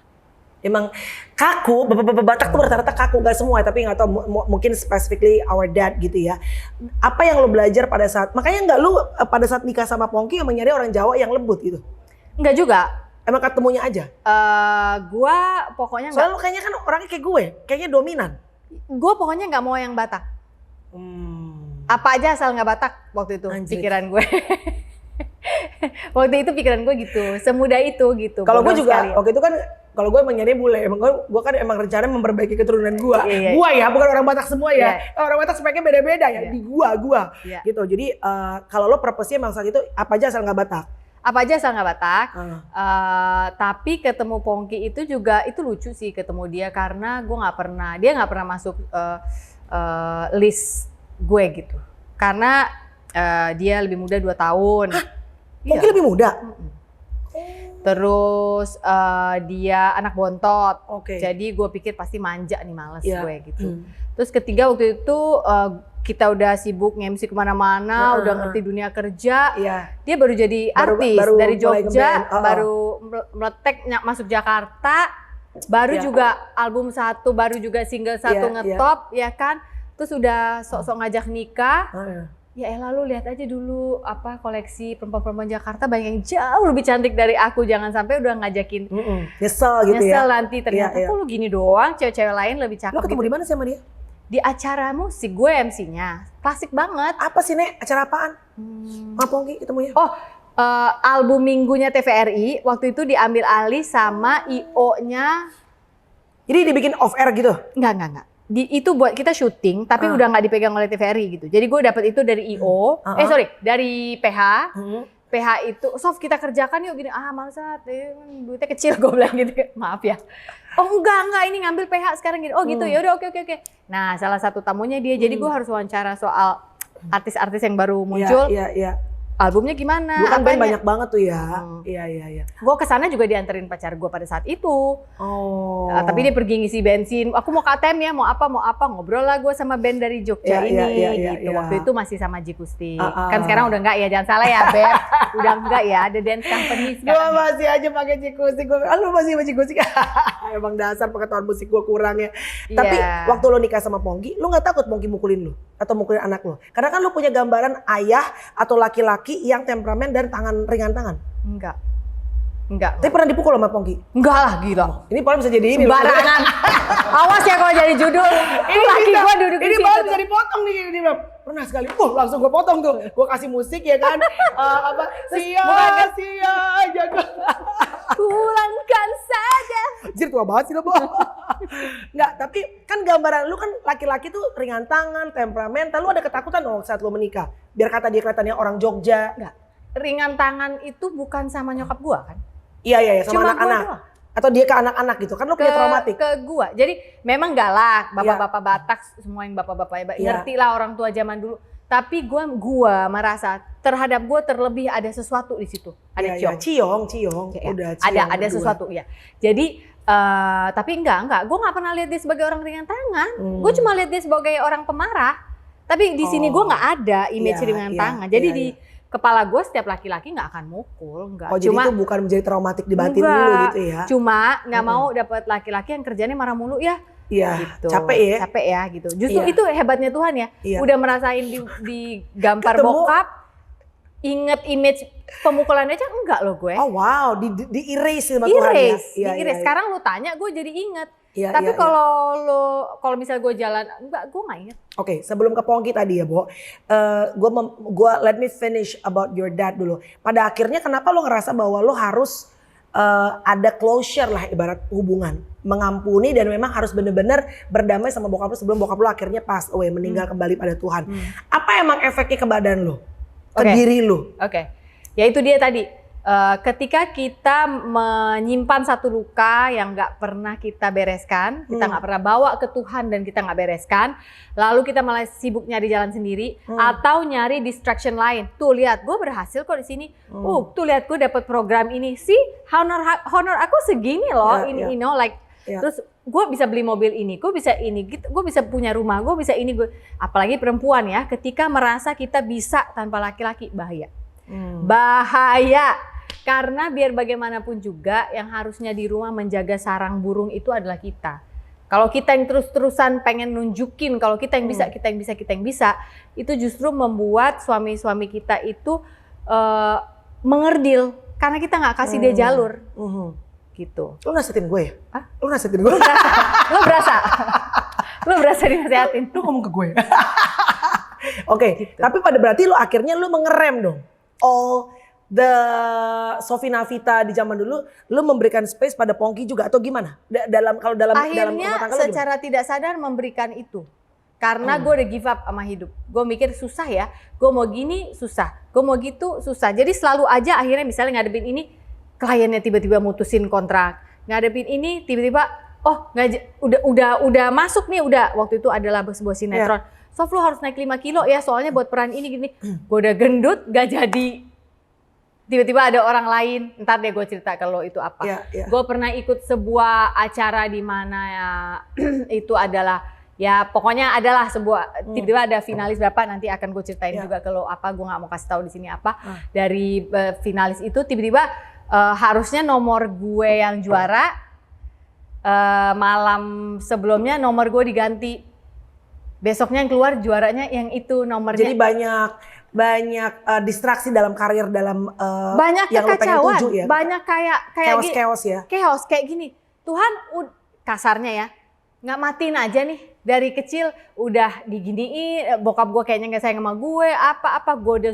Emang kaku, bapak-bapak Batak tuh rata-rata kaku, gak semua, tapi nggak tahu mungkin specifically our dad gitu ya. Apa yang lo belajar pada saat, makanya nggak lu pada saat nikah sama Pongki yang nyari orang Jawa yang lembut gitu? Enggak juga. Emang ketemunya aja? Gua pokoknya enggak. Soalnya lu kayaknya kan orangnya kayak gue, kayaknya dominan. Gua pokoknya nggak mau yang Batak. Apa aja asal nggak Batak waktu itu. Anjir. Pikiran gue. Waktu itu pikiran gue gitu, semudah itu gitu. Kalau gue Bodoh juga sekali. waktu itu kan, kalau gue emang nyari bule, emang gue kan emang rencana memperbaiki keturunan gue. Iya. Gue ya, bukan orang Batak semua ya. Iya. Orang Batak speknya beda-beda ya. Iya. Di gue Iya. gitu. Jadi kalau lo purpose-nya emang saat itu apa aja asal nggak Batak. Apa aja asal nggak Batak. Tapi ketemu Pongki itu juga itu lucu sih ketemu dia karena dia nggak pernah masuk list gue gitu. Karena dia lebih muda 2 tahun. Hah? Pongki lebih muda? Terus dia anak bontot. Oke. Jadi gue pikir pasti manja nih, males Iya. gue gitu. Terus ketiga waktu itu kita udah sibuk nge-MC kemana-mana, udah ngerti dunia kerja. Iya. Dia baru jadi artis baru dari mulai Jogja, nge-band. baru meletek masuk Jakarta, baru Iya. juga album 1, baru juga single 1 Iya, ngetop, ya kan? Terus udah sok-sok ngajak nikah. Iya. Ya elah, lu lihat aja dulu apa koleksi perempuan-perempuan Jakarta banyak yang jauh lebih cantik dari aku. Jangan sampai udah ngajakin Nyesel gitu ya. nyesel nanti ternyata Iya. kok lu gini doang, cewek-cewek lain lebih cakep Lo ketemu gitu. di mana sih sama dia? Di acara musik gue MC-nya. Klasik banget. Apa sih, Nek? Acara apaan? Sama Pongki ketemunya? Oh, album minggunya TVRI waktu itu diambil alih sama IO-nya. Jadi dibikin off air gitu? Enggak. Itu buat kita syuting, tapi udah nggak dipegang oleh TVRI gitu. Jadi gue dapet itu dari IO, dari PH. PH itu, Sof kita kerjakan yuk gini. Males duitnya kecil, gue bilang gitu. Maaf ya. Oh enggak, ini ngambil PH sekarang gini. Oh gitu, ya udah oke. Nah, salah satu tamunya dia. Jadi gue harus wawancara soal artis-artis yang baru muncul. Iya. Albumnya gimana? Dulu kan band apanya. banyak banget tuh ya. Iya. Gue kesana juga dianterin pacar gue pada saat itu. Oh. Tapi dia pergi ngisi bensin. Aku mau KTM ya, mau apa. Ngobrol lah gue sama band dari Jogja gitu. Waktu itu masih sama Jikusti. Kan sekarang udah enggak ya, jangan salah ya Beb. Udah enggak ya, ada dance company Gue sekarang. masih aja pakai Jikusti. Lu masih sama Jikusti? Emang dasar pengetahuan musik gue kurang ya. Tapi waktu lo nikah sama Pongki, lu gak takut Pongki mukulin lu? Atau mukulin anak lo? Karena kan lu punya gambaran ayah atau laki-laki yang temperamen dan tangan ringan tangan. Enggak. Tapi pernah dipukul sama Pongki? Enggak lah, gila. Ini paling bisa jadi ini. Sembarangan. Awas ya kalau jadi judul. Ini laki gue duduk di ini situ. paling bisa dipotong nih. Ini pernah sekali. Langsung gue potong tuh. Gue kasih musik ya kan. Sia jaga. Pulangkan saja. Anjir tua banget sih lo, Bo. Enggak, tapi kan gambaran lu kan laki-laki tuh ringan tangan, temperamental. Lu ada ketakutan saat lu menikah? Biar kata dia kelihatannya orang Jogja. Enggak. Ringan tangan itu bukan sama nyokap gua kan? Iya, sama Cuma anak-anak. gua doang. Atau dia ke anak-anak gitu. Kan lu punya traumatik. Ke gua. Jadi memang galak, bapak-bapak Batak, semua yang bapak-bapak ngerti lah orang tua zaman dulu. Tapi gua merasa terhadap gua terlebih ada sesuatu di situ. Ada ciong. Ya, Udah ciong. ada sesuatu ya. Jadi tapi enggak. Gua nggak pernah lihat dia sebagai orang ringan tangan. Gua cuma lihat dia sebagai orang pemarah. Tapi di sini gua nggak ada image ringan tangan. Jadi di kepala gue setiap laki-laki nggak akan mukul, enggak. Jadi itu bukan menjadi traumatik di batin dulu gitu ya? Cuma nggak mau dapat laki-laki yang kerjanya marah mulu ya. Iya, gitu. capek ya gitu. Justru itu hebatnya Tuhan ya. Udah merasain di gambar bokap, inget image pemukulan aja enggak loh gue. Oh wow, di erase sama Tuhan ya? Di-erase. Sekarang lu tanya gue jadi inget. Iya, tapi kalau misalnya gue jalan, enggak, gue nggak inget. Oke, sebelum ke Pongki tadi ya, Bo. Gua let me finish about your dad dulu. Pada akhirnya kenapa lo ngerasa bahwa lo harus ada closure lah ibarat hubungan mengampuni dan memang harus benar-benar berdamai sama bokap lu sebelum bokap lu akhirnya pass away, meninggal kembali pada Tuhan. Apa emang efeknya ke badan lu? Ke diri lu? Oke. Ya itu dia tadi. Ketika kita menyimpan satu luka yang nggak pernah kita bereskan, kita nggak pernah bawa ke Tuhan dan kita nggak bereskan, lalu kita malah sibuk nyari jalan sendiri atau nyari distraction lain. Tuh lihat, gue berhasil kok di sini. Tuh lihat gue dapat program ini. Sih, honor aku segini loh. You know, like terus gue bisa beli mobil ini, gue bisa ini, gue bisa punya rumah, gue bisa ini, gue. Apalagi perempuan ya, ketika merasa kita bisa tanpa laki-laki, bahaya. Bahaya. Karena biar bagaimanapun juga yang harusnya di rumah menjaga sarang burung itu adalah kita. Kalau kita yang terus-terusan pengen nunjukin kalau kita yang bisa, kita yang bisa, itu justru membuat suami-suami kita itu mengerdil karena kita nggak kasih dia jalur. Gitu. Lu nasihatin gue ya? Hah? Lu nasihatin gue? Lu berasa? Lu berasa dinasihatin? Lu ngomong ke gue. Oke, gitu. Tapi pada berarti lu akhirnya lu mengerem dong. The Sophie Navita di zaman dulu, lu memberikan space pada Pongki juga atau gimana? Dalam akhirnya secara tidak sadar memberikan itu. Karena gue udah give up sama hidup. Gue mikir susah ya, gue mau gini susah, gue mau gitu susah. Jadi selalu aja akhirnya misalnya ngadepin ini, kliennya tiba-tiba mutusin kontrak. Ngadepin ini tiba-tiba, udah masuk nih, waktu itu adalah sebuah sinetron. Sof, lu harus naik 5 kilo ya soalnya buat peran ini gini. Gue udah gendut, gak jadi. Tiba-tiba ada orang lain, ntar deh gue cerita kalau itu apa. Gue pernah ikut sebuah acara di mana ya, itu adalah ya pokoknya adalah sebuah tiba-tiba ada finalis berapa, nanti akan gue ceritain juga kalau apa, gue nggak mau kasih tahu di sini apa. Dari finalis itu tiba-tiba harusnya nomor gue yang juara, malam sebelumnya nomor gue diganti. Besoknya yang keluar juaranya yang itu nomornya. Jadi banyak distraksi dalam karir, dalam banyak yang lu pengen tuju ya. Banyak kayak chaos ya. Chaos kayak gini. Tuhan kasarnya ya, nggak matiin aja nih dari kecil udah diginiin, bokap gue kayaknya nggak sayang sama gue, apa gue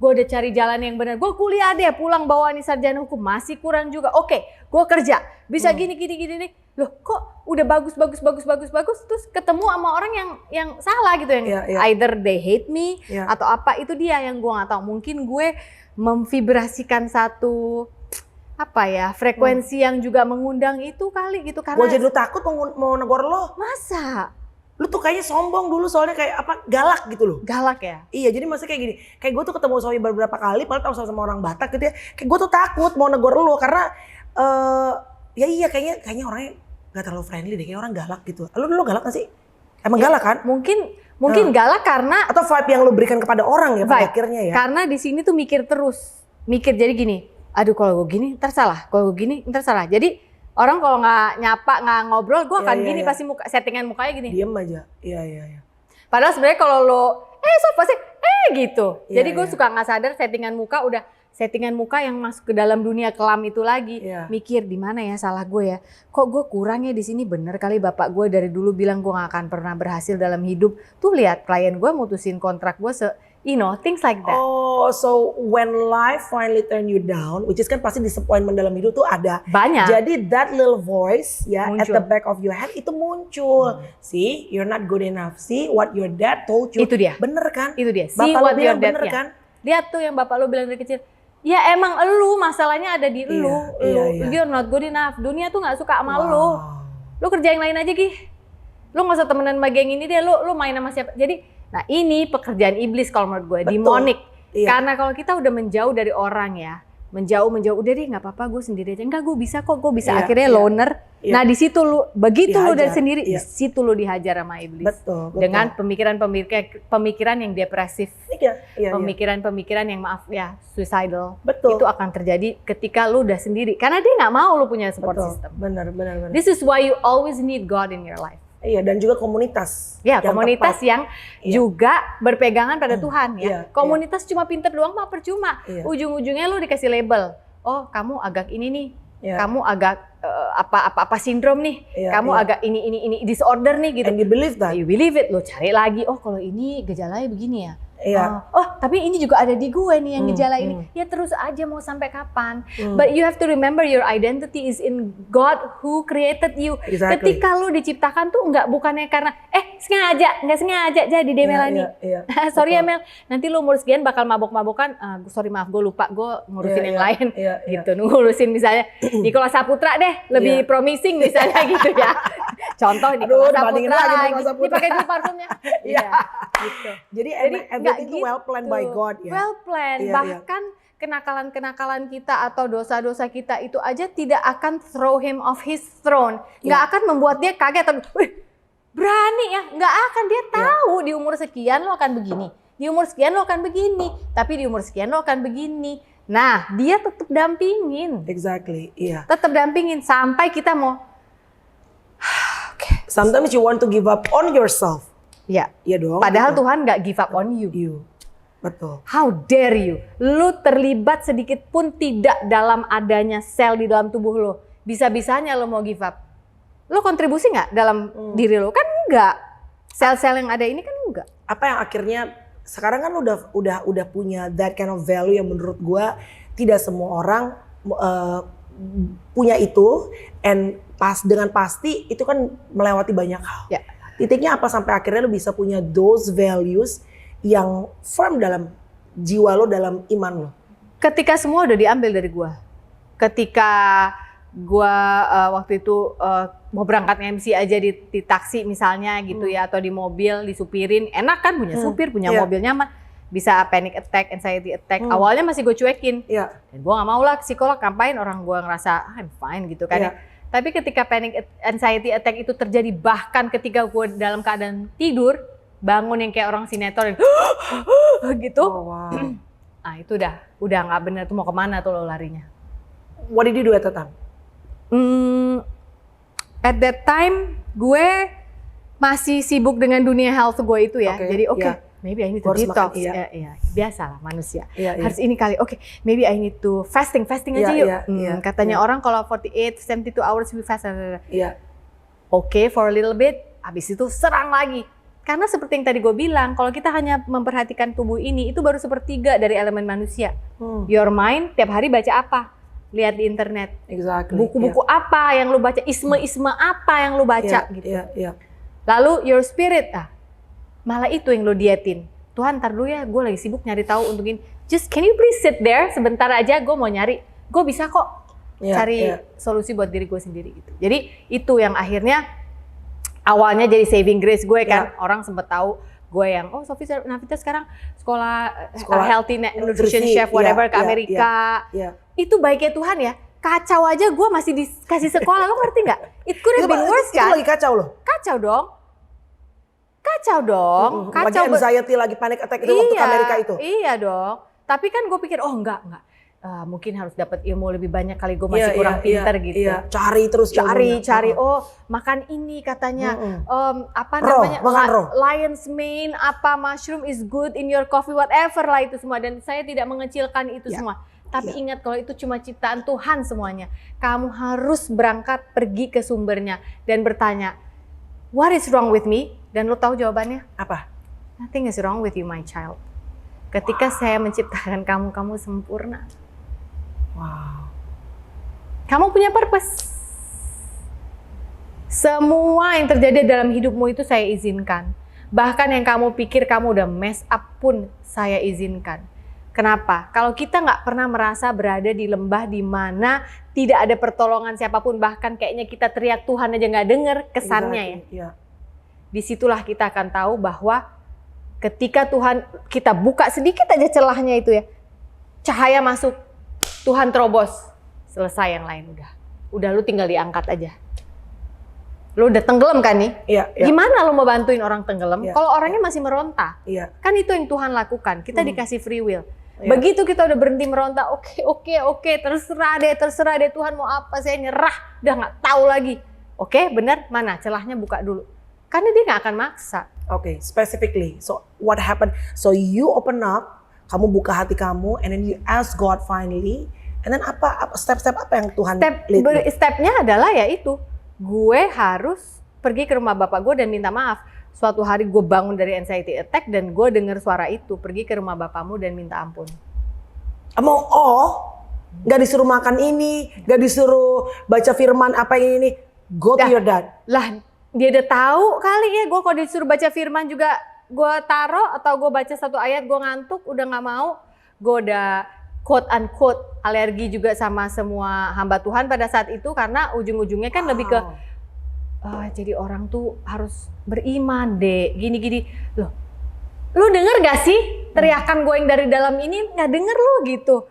udah cari jalan yang benar. Gue kuliah deh, pulang bawa nih sarjana hukum masih kurang juga. Oke, gue kerja bisa gini nih. Loh kok udah bagus terus ketemu sama orang yang salah gitu, yang either they hate me atau apa, itu dia yang gue nggak tahu. Mungkin gue memvibrasikan satu frekuensi yang juga mengundang itu kali gitu. Karena gue jadi lu takut mau negor lo. Masa? Lu tuh kayaknya sombong dulu soalnya kayak galak gitu loh. Galak ya? Iya, jadi maksudnya kayak gini. Kayak gue tuh ketemu Sophie beberapa kali, padahal tahu sama orang Batak gitu ya. Kayak gue tuh takut mau negor lu karena kayaknya orangnya gak terlalu friendly deh, kayak orang galak gitu. Lu galak gak sih? Emang galak kan? Mungkin galak karena atau vibe yang lu berikan kepada orang ya pada akhirnya ya. Karena di sini tuh mikir jadi gini. Aduh kalau gue gini ntar salah, kalau gue gini ntar salah. Jadi orang kalau nggak nyapa, nggak ngobrol, gue akan gini pasti settingan mukanya gini. Diem aja. Iya. Padahal sebenarnya kalau lo so pasti gitu. Jadi gue suka nggak sadar settingan muka udah settingan muka yang masuk ke dalam dunia kelam itu lagi. Mikir di mana ya salah gue ya. Kok gue kurangnya di sini, bener kali bapak gue dari dulu bilang gue nggak akan pernah berhasil dalam hidup. Tuh lihat klien gue mutusin kontrak gue things like that. Oh, so when life finally turn you down, which is kan pasti disappointment dalam hidup tuh ada. Banyak. Jadi that little voice muncul. At the back of your head itu muncul. See, you're not good enough. See what your dad told you. Itu dia. Bener kan? Itu dia. See what your dad bener kan? Lihat tuh yang bapak lo bilang dari kecil. Ya emang elu, masalahnya ada di elu. You're not good enough. Dunia tuh nggak suka sama lu. Lu kerja yang lain aja Gih. Lu nggak usah temenan sama geng ini deh. Lu main sama siapa? Jadi, nah ini pekerjaan iblis kalau menurut gue, demonic. Karena kalau kita udah menjauh dari orang ya, menjauh, udah deh nggak apa-apa gue sendiri aja. Enggak, gue bisa kok, gue bisa. Akhirnya loner. Nah di situ lu, begitu dihajar, lu dari sendiri, di situ lu dihajar sama iblis. Betul. Dengan pemikiran yang depresif, pemikiran yang suicidal. Betul. Itu akan terjadi ketika lu udah sendiri. Karena dia nggak mau lu punya support system. Benar. This is why you always need God in your life. Iya, dan juga komunitas. Ya, komunitas yang juga berpegangan pada Tuhan ya. Komunitas cuma pinter doang mah percuma. Ujung-ujungnya lu dikasih label. Oh, kamu agak ini nih. Kamu agak apa sindrom nih. Kamu agak ini disorder nih gitu. And you believe that. You believe it. Lu cari lagi. Oh, kalau ini gejalanya begini ya. Iya. Oh, tapi ini juga ada di gue nih yang gejala ini. Ya terus aja mau sampai kapan. But you have to remember your identity is in God who created you. Exactly. Ketika lu diciptakan tuh bukannya karena nggak sengaja jadi deh Melanie. Iya. Sorry ya Mel, nanti lu umur sekian bakal mabok-mabokan. Sorry maaf, gue lupa, gue ngurusin yang lain. Gitu, ngurusin misalnya Nikola Saputra deh, lebih promising misalnya gitu ya. Contoh Nikola Saputra, dipakai dulu parfumnya. Iya. Gitu. Jadi everything itu well planned by God ya. Well planned, bahkan kenakalan-kenakalan kita atau dosa-dosa kita itu aja tidak akan throw him off his throne. Nggak akan membuat dia kaget atau berani ya. Nggak akan, dia tahu di umur sekian lo akan begini. Di umur sekian lo akan begini. Tapi di umur sekian lo akan begini. Nah, dia tetap dampingin. Exactly, iya. Tetap dampingin sampai kita mau Sometimes you want to give up on yourself. Ya. Iya dong. Padahal gitu. Tuhan nggak give up on you. Betul. How dare you? Lu terlibat sedikit pun tidak dalam adanya sel di dalam tubuh lo. Bisa-bisanya lo mau give up. Lo kontribusi nggak dalam diri lo? Kan enggak. Sel-sel yang ada ini kan enggak. Apa yang akhirnya sekarang kan udah punya that kind of value yang menurut gua tidak semua orang punya itu, and dengan pasti itu kan melewati banyak hal. Ya. Titiknya apa sampai akhirnya lo bisa punya those values yang firm dalam jiwa lo, dalam iman lo? Ketika semua udah diambil dari gua. Ketika gua waktu itu mau berangkat MC aja di taksi misalnya gitu ya, atau di mobil disupirin, enak kan punya supir, punya mobil nyaman. Bisa panic attack, anxiety attack. Awalnya masih gue cuekin. Dan gue gak mau lah psikolog, ngapain orang gue ngerasa I'm fine gitu kan ya. Tapi ketika panic anxiety attack itu terjadi, bahkan ketika gue dalam keadaan tidur, bangun yang kayak orang sinetron gitu. Oh, wow. Ah itu udah gak bener tuh, mau kemana tuh lo larinya. What did you do at that time? At that time gue masih sibuk dengan dunia health gue itu ya. Jadi maybe I need to detox. Iya, biasalah manusia. Harus ini kali. Maybe I need to fasting aja yuk. Katanya orang kalau 48, 72 hours we fast. For a little bit, habis itu serang lagi. Karena seperti yang tadi gue bilang, kalau kita hanya memperhatikan tubuh ini, itu baru sepertiga dari elemen manusia. Your mind tiap hari baca apa? Lihat di internet. Buku-buku apa yang lu baca? Isme-isme apa yang lu baca gitu. Lalu your spirit, malah itu yang lo dietin. Tuhan ntar dulu ya, gue lagi sibuk nyari tahu untuk ini. Just can you please sit there sebentar aja, gue mau nyari. Gue bisa kok cari solusi buat diri gue sendiri gitu. Jadi itu yang akhirnya awalnya jadi saving grace gue kan. Orang sempet tahu gue yang Sophie Navita sekarang sekolah healthy nutrition chef whatever ke Amerika. Itu baiknya Tuhan ya. Kacau aja gue masih dikasih sekolah, lo ngerti nggak? It could have been worse kan? Itu lagi kacau loh. Kacau dong. Lagi anxiety, lagi panic attack itu waktu ke Amerika itu. Iya dong. Tapi kan gue pikir, enggak. Mungkin harus dapat ilmu lebih banyak kali, gue masih kurang pinter gitu. Cari terus. Cari. Makan ini katanya. Namanya? Lion's mane, mushroom is good in your coffee, whatever lah itu semua. Dan saya tidak mengecilkan itu semua. Tapi ingat kalau itu cuma ciptaan Tuhan semuanya. Kamu harus berangkat pergi ke sumbernya dan bertanya, what is wrong with me? Dan lo tahu jawabannya? Apa? Nothing is wrong with you, my child. Ketika saya menciptakan kamu, kamu sempurna. Wow. Kamu punya purpose. Semua yang terjadi dalam hidupmu itu saya izinkan. Bahkan yang kamu pikir kamu udah mess up pun saya izinkan. Kenapa? Kalau kita nggak pernah merasa berada di lembah di mana tidak ada pertolongan siapapun, bahkan kayaknya kita teriak Tuhan aja nggak denger kesannya ya. Disitulah kita akan tahu bahwa ketika Tuhan kita buka sedikit aja celahnya itu ya, cahaya masuk, Tuhan terobos, selesai yang lain udah lu tinggal diangkat aja. Lu udah tenggelam kan nih? Gimana lu mau bantuin orang tenggelam kalau orangnya masih meronta? Kan itu yang Tuhan lakukan. Kita dikasih free will. Begitu kita udah berhenti meronta, oke, terserah deh Tuhan mau apa, saya nyerah, udah nggak tahu lagi. Bener, mana celahnya buka dulu. Karena dia nggak akan maksa. Specifically, so what happened? So you open up, kamu buka hati kamu, and then you ask God finally, and then apa step-step apa yang Tuhan Stepnya adalah ya itu, gue harus pergi ke rumah bapak gue dan minta maaf. suatu hari gue bangun dari anxiety attack dan gue dengar suara itu, pergi ke rumah bapakmu dan minta ampun. Gak disuruh makan ini, gak disuruh baca firman apa ini, go to your dad. Lah dia udah tahu kali ya, gue kalau disuruh baca firman juga gue taruh, atau gue baca satu ayat gue ngantuk, udah gak mau. Gue udah quote unquote alergi juga sama semua hamba Tuhan pada saat itu, karena ujung-ujungnya kan lebih ke jadi orang tuh harus beriman deh, gini-gini. Loh, lu denger gak sih teriakan gue yang dari dalam ini? Gak denger lu gitu.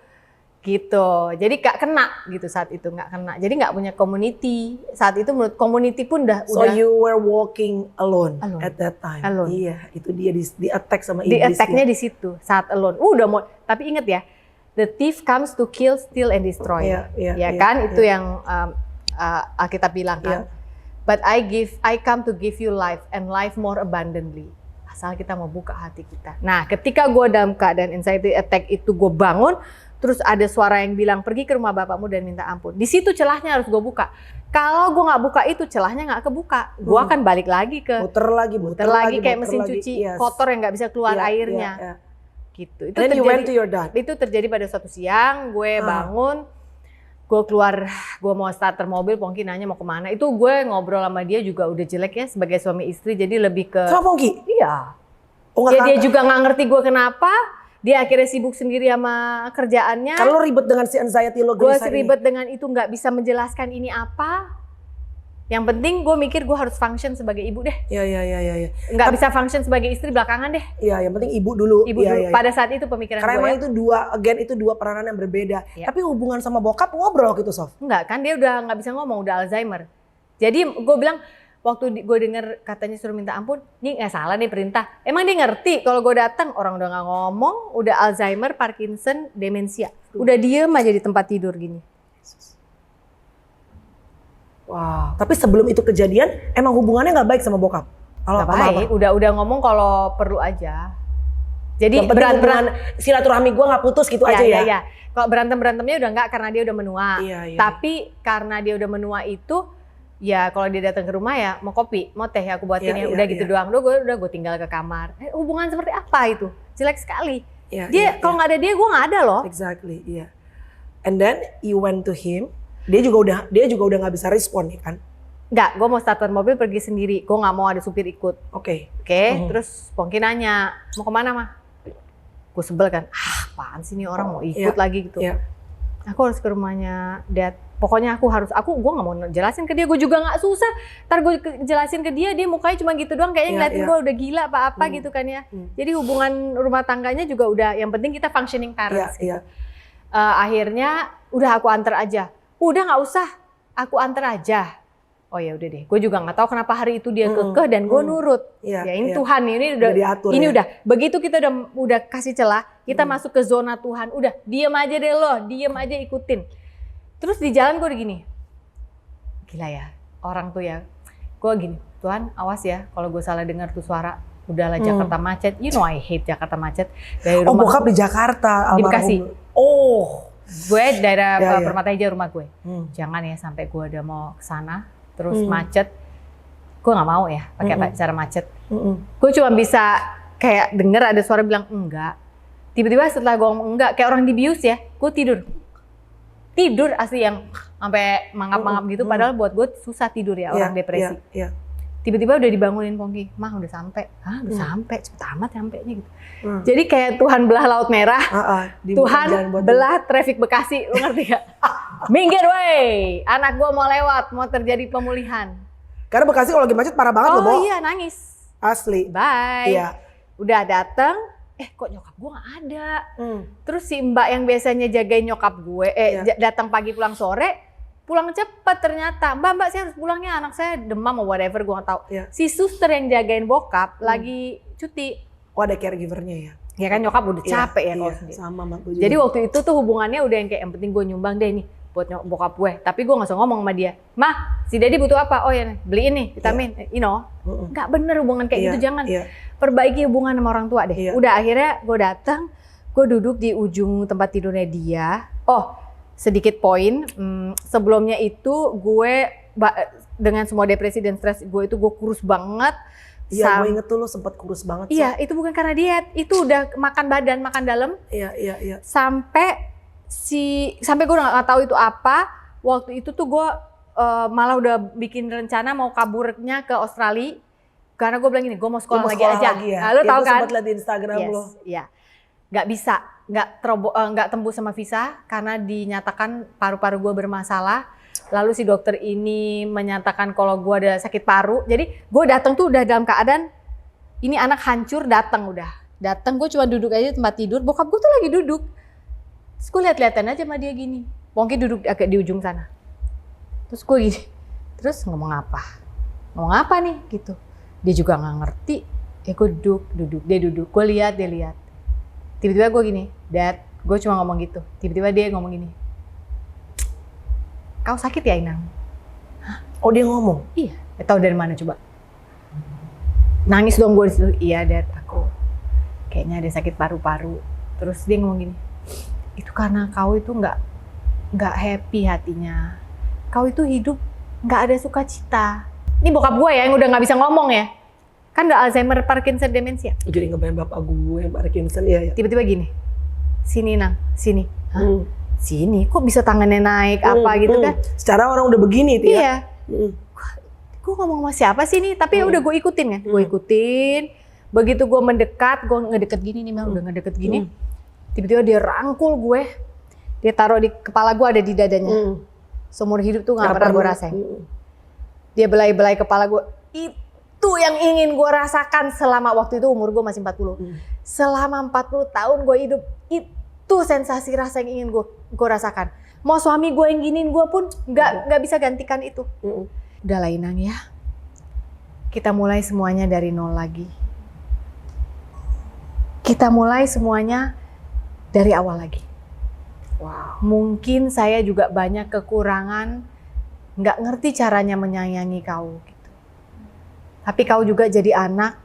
Jadi gak kena gitu saat itu, gak kena. Jadi gak punya community. Saat itu menurut community pun So you were walking alone at that time. Alone. Iya, itu dia di attack sama iblis. Di attack-nya di situ, saat alone. Udah mau, tapi inget ya, the thief comes to kill, steal, and destroy. Ya kan, itu yang Alkitab bilang kan. But I come to give you life and life more abundantly. Asal kita mau buka hati kita. Nah, ketika gue dalam keadaan anxiety attack itu, gue bangun, terus ada suara yang bilang pergi ke rumah bapakmu dan minta ampun. Di situ celahnya harus gue buka. Kalau gue nggak buka itu, celahnya nggak kebuka. Gue akan balik lagi ke muter lagi kayak mesin cuci kotor yang nggak bisa keluar airnya. Gitu. Itu then you went to your dad. Itu terjadi pada suatu siang, gue bangun. Gue keluar, gue mau starter mobil, Pongki nanya mau kemana. Itu gue ngobrol sama dia juga udah jelek ya sebagai suami istri, jadi lebih ke... Sama Pongki? Iya. Dia juga gak ngerti gue kenapa, dia akhirnya sibuk sendiri sama kerjaannya. Kalau ribet dengan si anxiety lo, gue ribet dengan itu, gak bisa menjelaskan ini apa. Yang penting gue mikir gue harus function sebagai ibu deh. Iya. Nggak bisa function sebagai istri belakangan deh. Iya, yang penting ibu dulu. Iya. Pada saat itu pemikiran karena gue. Karena emang itu dua peranan yang berbeda. Tapi hubungan sama bokap ngobrol gitu, Sof? Enggak, kan dia udah nggak bisa ngomong, udah Alzheimer. Jadi gue bilang, waktu gue denger katanya suruh minta ampun, ini nggak salah nih perintah. Emang dia ngerti kalau gue datang orang udah nggak ngomong, udah Alzheimer, Parkinson, demensia. Udah diem aja di tempat tidur gini. Wow. Tapi sebelum itu kejadian, emang hubungannya nggak baik sama bokap? Nggak baik, udah ngomong kalau perlu aja. Jadi berantem silaturahmi gue nggak putus gitu aja ya? Iya. Kalau berantemnya udah nggak, karena dia udah menua. Iya. Tapi karena dia udah menua itu, ya kalau dia datang ke rumah ya mau kopi, mau teh ya aku buatin ya. Udah gitu doang. Udah gue tinggal ke kamar. Hubungan seperti apa itu? Jelek sekali. Kalau nggak ada dia, gue nggak ada loh. Exactly, iya. And then you went to him. Dia juga udah nggak bisa respon ya kan? Nggak, gue mau starter mobil pergi sendiri. Gue nggak mau ada supir ikut. Oke. Terus Pongki nanya, mau kemana mah? Gue sebel kan, apaan sih nih orang mau ikut lagi gitu. Aku harus ke rumahnya dad. Pokoknya gue nggak mau jelasin ke dia. Gue juga nggak susah. Ntar gue jelasin ke dia mukanya cuma gitu doang. Kayaknya ngeliatin gue udah gila apa gitu kan ya. Jadi hubungan rumah tangganya juga udah, yang penting kita functioning parents. Akhirnya udah aku antar aja. Udah nggak usah, aku antar aja. Oh ya udah deh, gue juga nggak tahu kenapa hari itu dia kekeh dan gue nurut. Ini Tuhan ini udah diatur, udah. Begitu kita udah kasih celah, kita masuk ke zona Tuhan. Udah, diem aja deh lo, diem aja ikutin. Terus di jalan gue udah gini, gila ya orang tuh ya. Gue gini, Tuhan awas ya kalau gue salah dengar tuh suara. Udahlah Jakarta macet, you know I hate Jakarta macet. Dari rumah, bokap di Jakarta, di Bekasi. Gue daerah Permata Hijau rumah gue. Jangan ya sampai gue udah mau kesana terus macet. Gue nggak mau ya pakai cara macet. Gue cuma bisa kayak denger ada suara bilang enggak. Tiba-tiba setelah gue ngomong enggak, kayak orang dibius ya, gue tidur asli yang sampai mangap-mangap gitu. Padahal buat gue susah tidur ya orang depresi. Tiba-tiba udah dibangunin Pongki, mah udah sampai. Udah sampai, cepet amat sampainya gitu. Jadi kayak Tuhan belah Laut Merah, Tuhan belah traffic Bekasi, lu ngerti gak? Minggir woi, anak gua mau lewat, mau terjadi pemulihan. Karena Bekasi kalau lagi macet parah banget loh, Bo. Oh iya, nangis. Asli. Bye. Iya. Udah dateng, kok nyokap gua gak ada. Terus si mbak yang biasanya jagain nyokap gue, datang pagi pulang sore, pulang cepet ternyata. Mbak saya harus pulangnya, anak saya demam atau whatever, gue gak tahu. Si suster yang jagain bokap lagi cuti. Oh ada caregivernya ya? Ya kan nyokap udah capek ya kalau sendiri. Sama mak gue juga. Jadi waktu itu tuh hubungannya udah yang kayak yang penting gue nyumbang deh nih buat bokap gue. Tapi gue gak usah ngomong sama dia. Mah, si Daddy butuh apa? Oh ya beliin nih vitamin. You know, gak bener hubungan kayak gitu, jangan. Perbaiki hubungan sama orang tua deh. Udah akhirnya gue datang, gue duduk di ujung tempat tidurnya dia. Sedikit poin, sebelumnya itu gue dengan semua depresi dan stres gue itu gue kurus banget. Iya, gue inget tuh lo sempet kurus banget. Iya, itu bukan karena diet, itu udah makan badan, makan dalam. Iya. Sampai gue udah nggak tahu itu apa. Waktu itu tuh gue malah udah bikin rencana mau kaburnya ke Australia. Karena gue bilang gini, gue mau sekolah lagi aja. Lagi ya? Nah, lo tau kan? Sempat liat di Instagram lo. Iya. Nggak bisa, nggak tembus sama visa karena dinyatakan paru-paru gue bermasalah. Lalu si dokter ini menyatakan kalau gue ada sakit paru. Jadi gue datang tuh udah dalam keadaan ini anak hancur, datang gue cuma duduk aja di tempat tidur. Bokap gue tuh lagi duduk. Terus gue liat-liatan aja sama dia gini. Pongki duduk agak di ujung sana. Terus gue gini. Terus ngomong apa nih gitu. Dia juga nggak ngerti. Gue duduk. Dia duduk. Gue lihat, dia lihat. Tiba-tiba gue gini, Dad, gue cuma ngomong gitu. Tiba-tiba dia ngomong gini. Kau sakit ya, Inang? Hah? Oh, dia ngomong? Iya. Tahu dari mana coba? Nangis dong gue di situ. Iya, Dad, aku kayaknya ada sakit paru-paru. Terus dia ngomong gini. Itu karena kau itu nggak happy hatinya. Kau itu hidup nggak ada sukacita. Ini bokap gue ya yang udah nggak bisa ngomong ya. Kan udah Alzheimer, Parkinson, demensia. Jadi ngebayang bapak gue yang Parkinson ya. Tiba-tiba gini, sini Nang, sini. Hah? Sini, kok bisa tangannya naik apa gitu kan? Secara orang udah begini tuh ya. Iya. Gue ngomong sama siapa sih nih? Tapi udah gue ikutin kan. Gue ikutin. Begitu gue mendekat, gue ngedeket gini nih Mel, udah ngedeket gini. Tiba-tiba dia rangkul gue. Dia taruh di kepala gue, ada di dadanya. Seumur hidup tuh gak pernah gue rasain. Dia belai-belai kepala gue. Itu yang ingin gue rasakan selama waktu itu umur gue masih 40. Selama 40 tahun gue hidup, itu sensasi rasa yang ingin gue rasakan. Mau suami gue yang giniin gue pun nggak bisa gantikan itu. Udah lah Inang ya. Kita mulai semuanya dari nol lagi. Kita mulai semuanya dari awal lagi. Wow. Mungkin saya juga banyak kekurangan, nggak ngerti caranya menyayangi kau gitu. Tapi kau juga jadi anak,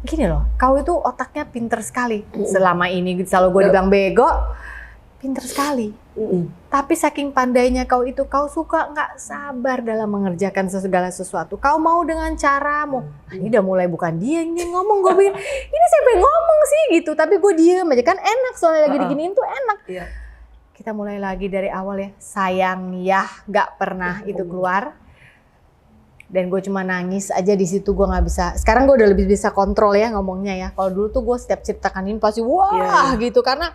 gini loh, kau itu otaknya pinter sekali. Selama ini selalu gue dibilang bego, pinter sekali. Tapi saking pandainya kau itu, kau suka nggak sabar dalam mengerjakan segala sesuatu. Kau mau dengan caramu. Ini udah mulai bukan dia yang ngomong, gue bilang ini siapa yang ngomong sih gitu. Tapi gue diem aja, kan enak soalnya lagi diginiin tuh enak. Kita mulai lagi dari awal ya, sayang ya, nggak pernah itu keluar. Dan gue cuma nangis aja di situ, gue nggak bisa. Sekarang gue udah lebih bisa kontrol ya ngomongnya ya. Kalau dulu tuh gue setiap ceritakan ini pasti wah gitu, karena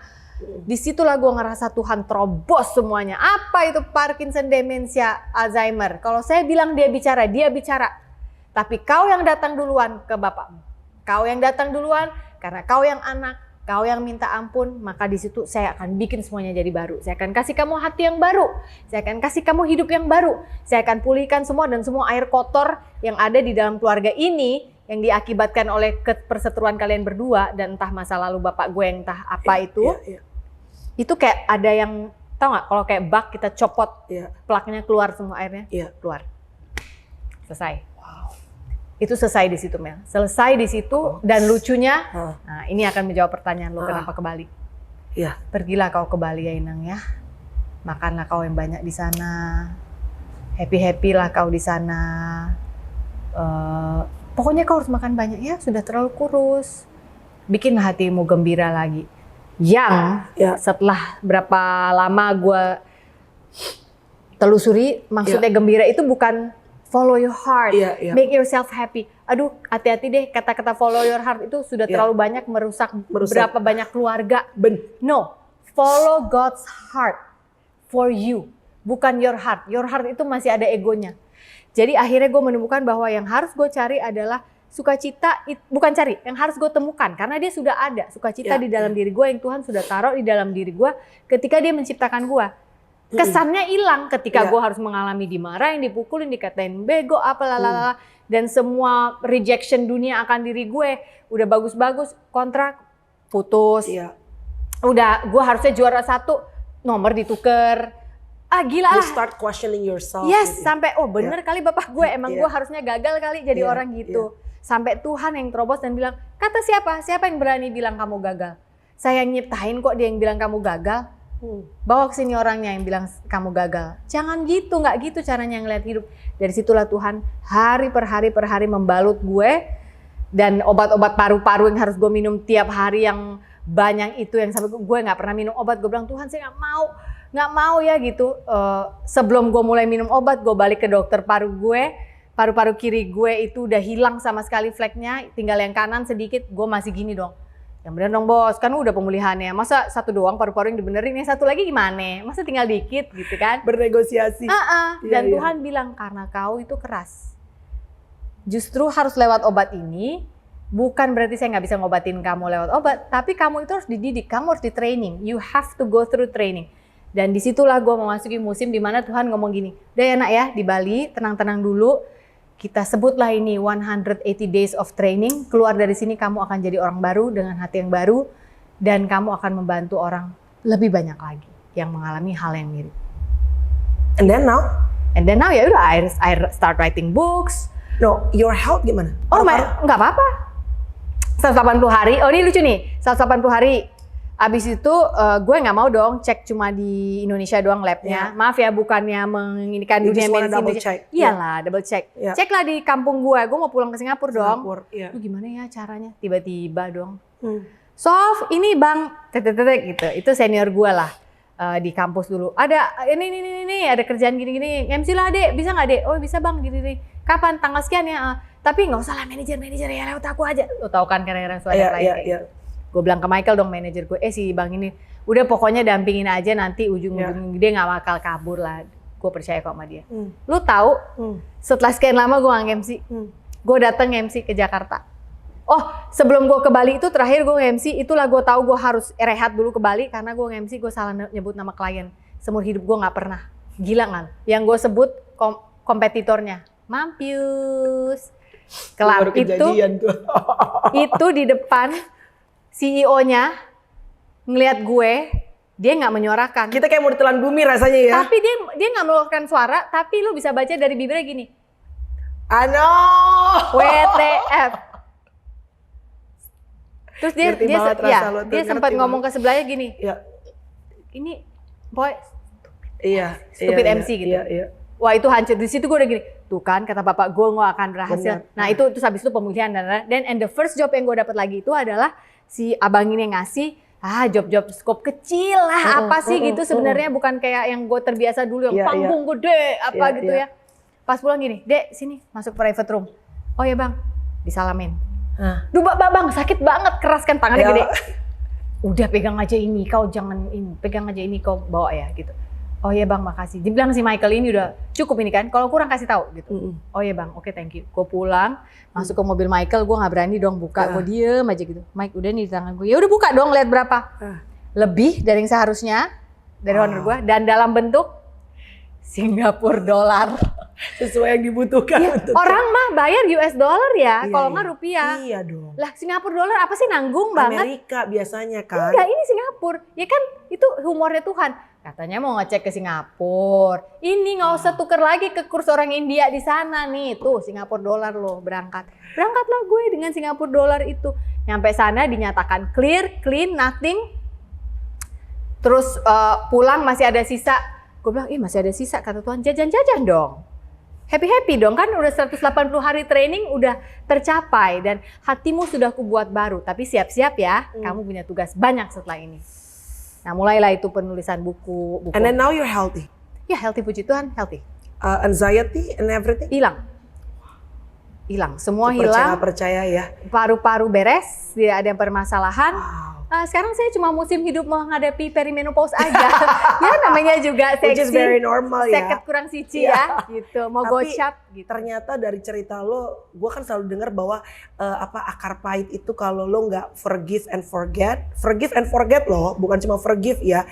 disitulah gue ngerasa Tuhan terobos semuanya. Apa itu Parkinson, demensia, Alzheimer? Kalau saya bilang dia bicara, dia bicara. Tapi kau yang datang duluan ke bapakmu. Kau yang datang duluan karena kau yang anak. Kau yang minta ampun, maka di situ saya akan bikin semuanya jadi baru. Saya akan kasih kamu hati yang baru. Saya akan kasih kamu hidup yang baru. Saya akan pulihkan semua dan semua air kotor yang ada di dalam keluarga ini yang diakibatkan oleh perseteruan kalian berdua dan entah masa lalu bapak gue yang entah apa itu. Itu kayak ada yang, tau gak kalau kayak bak kita copot, plaknya keluar semua airnya, keluar. Selesai. Itu selesai di situ Mel, selesai di situ. Dan lucunya, nah ini akan menjawab pertanyaan lo kenapa ke Bali. Pergilah kau ke Bali ya Inang ya, makanlah kau yang banyak di sana, happy lah kau di sana. Pokoknya kau harus makan banyak ya, sudah terlalu kurus. Bikin hatimu gembira lagi. Yang setelah berapa lama gue telusuri, maksudnya gembira itu bukan follow your heart, make yourself happy. Aduh, hati-hati deh, kata-kata follow your heart itu sudah terlalu banyak merusak berapa banyak keluarga. No, follow God's heart for you, bukan your heart. Your heart itu masih ada egonya. Jadi akhirnya gue menemukan bahwa yang harus gue cari adalah sukacita, bukan cari, yang harus gue temukan. Karena dia sudah ada, sukacita di dalam diri gue yang Tuhan sudah taruh di dalam diri gue ketika dia menciptakan gue. Kesannya hilang ketika gue harus mengalami dimarahin, dipukulin, dikatain bego, apalalala, dan semua rejection dunia akan diri gue. Udah bagus-bagus, kontrak putus. Udah, gue harusnya juara 1, nomor dituker. Gila lah. You start questioning yourself. Yes, sampai bener kali bapak gue, emang gue harusnya gagal kali jadi orang gitu. Sampai Tuhan yang terobos dan bilang, kata siapa? Siapa yang berani bilang kamu gagal? Saya yang nyiptain kok dia yang bilang kamu gagal. Bawa ke sini orangnya yang bilang kamu gagal. Jangan gitu, nggak gitu caranya ngeliat hidup. Dari situlah Tuhan hari per hari membalut gue Dan obat-obat paru-paru yang harus gue minum tiap hari yang banyak itu, yang sampai gue nggak pernah minum obat. Gue bilang, Tuhan saya nggak mau ya gitu. Sebelum gue mulai minum obat, gue balik ke dokter paru gue. Paru-paru kiri gue itu udah hilang sama sekali fleknya, tinggal yang kanan sedikit. Gue masih gini dong. Yang bener dong bos, kan udah pemulihannya. Masa satu doang paru-paru yang dibenerin, yang satu lagi gimana? Masa tinggal dikit gitu kan? Bernegosiasi. Dan Tuhan bilang, karena kau itu keras. Justru harus lewat obat ini, bukan berarti saya nggak bisa ngobatin kamu lewat obat, tapi kamu itu harus dididik, kamu harus di training. You have to go through training. Dan disitulah gue memasuki musim di mana Tuhan ngomong gini, udah ya nak ya, di Bali tenang-tenang dulu, kita sebutlah ini 180 days of training, keluar dari sini kamu akan jadi orang baru dengan hati yang baru, dan kamu akan membantu orang lebih banyak lagi yang mengalami hal yang mirip. And then now ya udah, I start writing books. No, your health gimana? Oh, nggak apa-apa. 180 hari. Oh, ini lucu nih. 180 hari. Abis itu gue nggak mau dong cek cuma di Indonesia doang labnya. Maaf ya, bukannya menginikan dunia medis Indonesia. Iyalah, double check. Ceklah di kampung gue. Gue mau pulang ke Singapura dong. Lu gimana ya caranya? Tiba-tiba dong. Sof, ini bang, gitu. Itu senior gue lah. Di kampus dulu. Ada ini ada kerjaan gini-gini. MC lah dek, bisa nggak dek? Oh bisa bang, gini. Kapan? Tanggal sekian ya. Tapi nggak usah lah manajer ya, lewat aku aja. Lo tau kan kadang-kadang suara lain. Gue bilang ke Michael dong, manajer gue, si bang ini, udah pokoknya dampingin aja, nanti ujung-ujung dia nggak bakal kabur lah. Gue percaya kok sama dia. Lu tahu? Setelah sekian lama gue nggak MC, gue datang MC ke Jakarta. Oh, sebelum gue ke Bali itu terakhir gue nge-MC, itulah gue tahu gue harus rehat dulu ke Bali karena gue nge-MC gue salah nyebut nama klien. Seumur hidup gue nggak pernah. Gila kan? Yang gue sebut kompetitornya, Mampius. Kelap itu di depan CEO-nya ngelihat gue, dia nggak menyuarakan. Kita kayak mau ditelan bumi rasanya ya. Tapi dia nggak mengeluarkan suara, tapi lu bisa baca dari bibirnya gini. Ano. WTF. Terus dia sempat ngomong ke sebelahnya gini. Ini boy. Stupid MC gitu. Wah itu hancur. Di situ gue udah gini. Tuh kan kata bapak gue nggak akan berhasil. Bener. Nah itu habis itu pemulihan dan the first job yang gue dapat lagi itu adalah si abang ini yang ngasih job skop kecil lah apa sih gitu sebenarnya, bukan kayak yang gue terbiasa dulu yang panggung gede apa gitu ya. Pas pulang gini, Dek sini masuk private room. Oh ya bang, disalamin. Duh bang sakit banget, keras kan tangannya gede. Udah pegang aja ini, kau jangan ini, pegang aja ini kau bawa ya gitu. Oh ya bang makasih. Dibilang si Michael ini udah cukup ini kan, kalau kurang kasih tahu gitu. Oh ya bang, oke thank you. Gue pulang, masuk ke mobil Michael, gue nggak berani dong buka, gue diem aja gitu. Mike udah nih di tangan gue, ya udah buka dong, lihat berapa. Lebih dari yang seharusnya dari owner gue, dan dalam bentuk Singapura dolar. Sesuai yang dibutuhkan. Ya, orang mah bayar US dollar ya, kalau nggak rupiah. Iya dong. Lah Singapura dolar apa sih, nanggung banget. Amerika biasanya kan. Enggak, ini Singapura. Ya kan itu humornya Tuhan. Katanya mau ngecek ke Singapura. Ini nggak usah tuker lagi ke kurs orang India di sana nih. Tuh Singapura dolar loh, berangkat. Berangkatlah gue dengan Singapura dolar itu. Nyampe sana dinyatakan clear, clean, nothing. Terus pulang masih ada sisa. Gue bilang, masih ada sisa, kata Tuhan, jajan-jajan dong. Happy-happy dong, kan udah 180 hari training udah tercapai dan hatimu sudah kubuat baru. Tapi siap-siap ya, kamu punya tugas banyak setelah ini. Nah mulailah itu penulisan buku. And then now you're healthy? Ya healthy, puji Tuhan, healthy. Anxiety and everything? Hilang, semua hilang. Percaya ya. Paru-paru beres, tidak ada permasalahan. Sekarang saya cuma musim hidup menghadapi perimenopause aja. Ya namanya juga seksi. Which is very normal ya. Seket kurang sici ya, gitu. Mau gocap gitu. Ternyata dari cerita lo, gue kan selalu dengar bahwa akar pahit itu kalau lo nggak forgive and forget lo, bukan cuma forgive ya.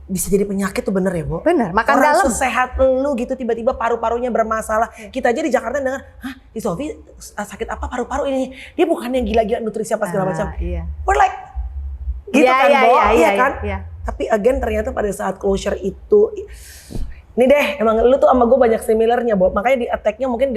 Bisa jadi penyakit tuh, bener ya Bo? Bener, makan orang dalam. Sesehat lu gitu tiba-tiba paru-parunya bermasalah. Kita aja di Jakarta dengar, di Sofi sakit apa paru-paru ini? Dia bukan yang gila-gila nutrisi apa segala macam. We're like gitu kan Bo, iya kan? Tapi again ternyata pada saat closure itu, ini deh emang lu tuh sama gue banyak similarnya Bo. Makanya di attack-nya mungkin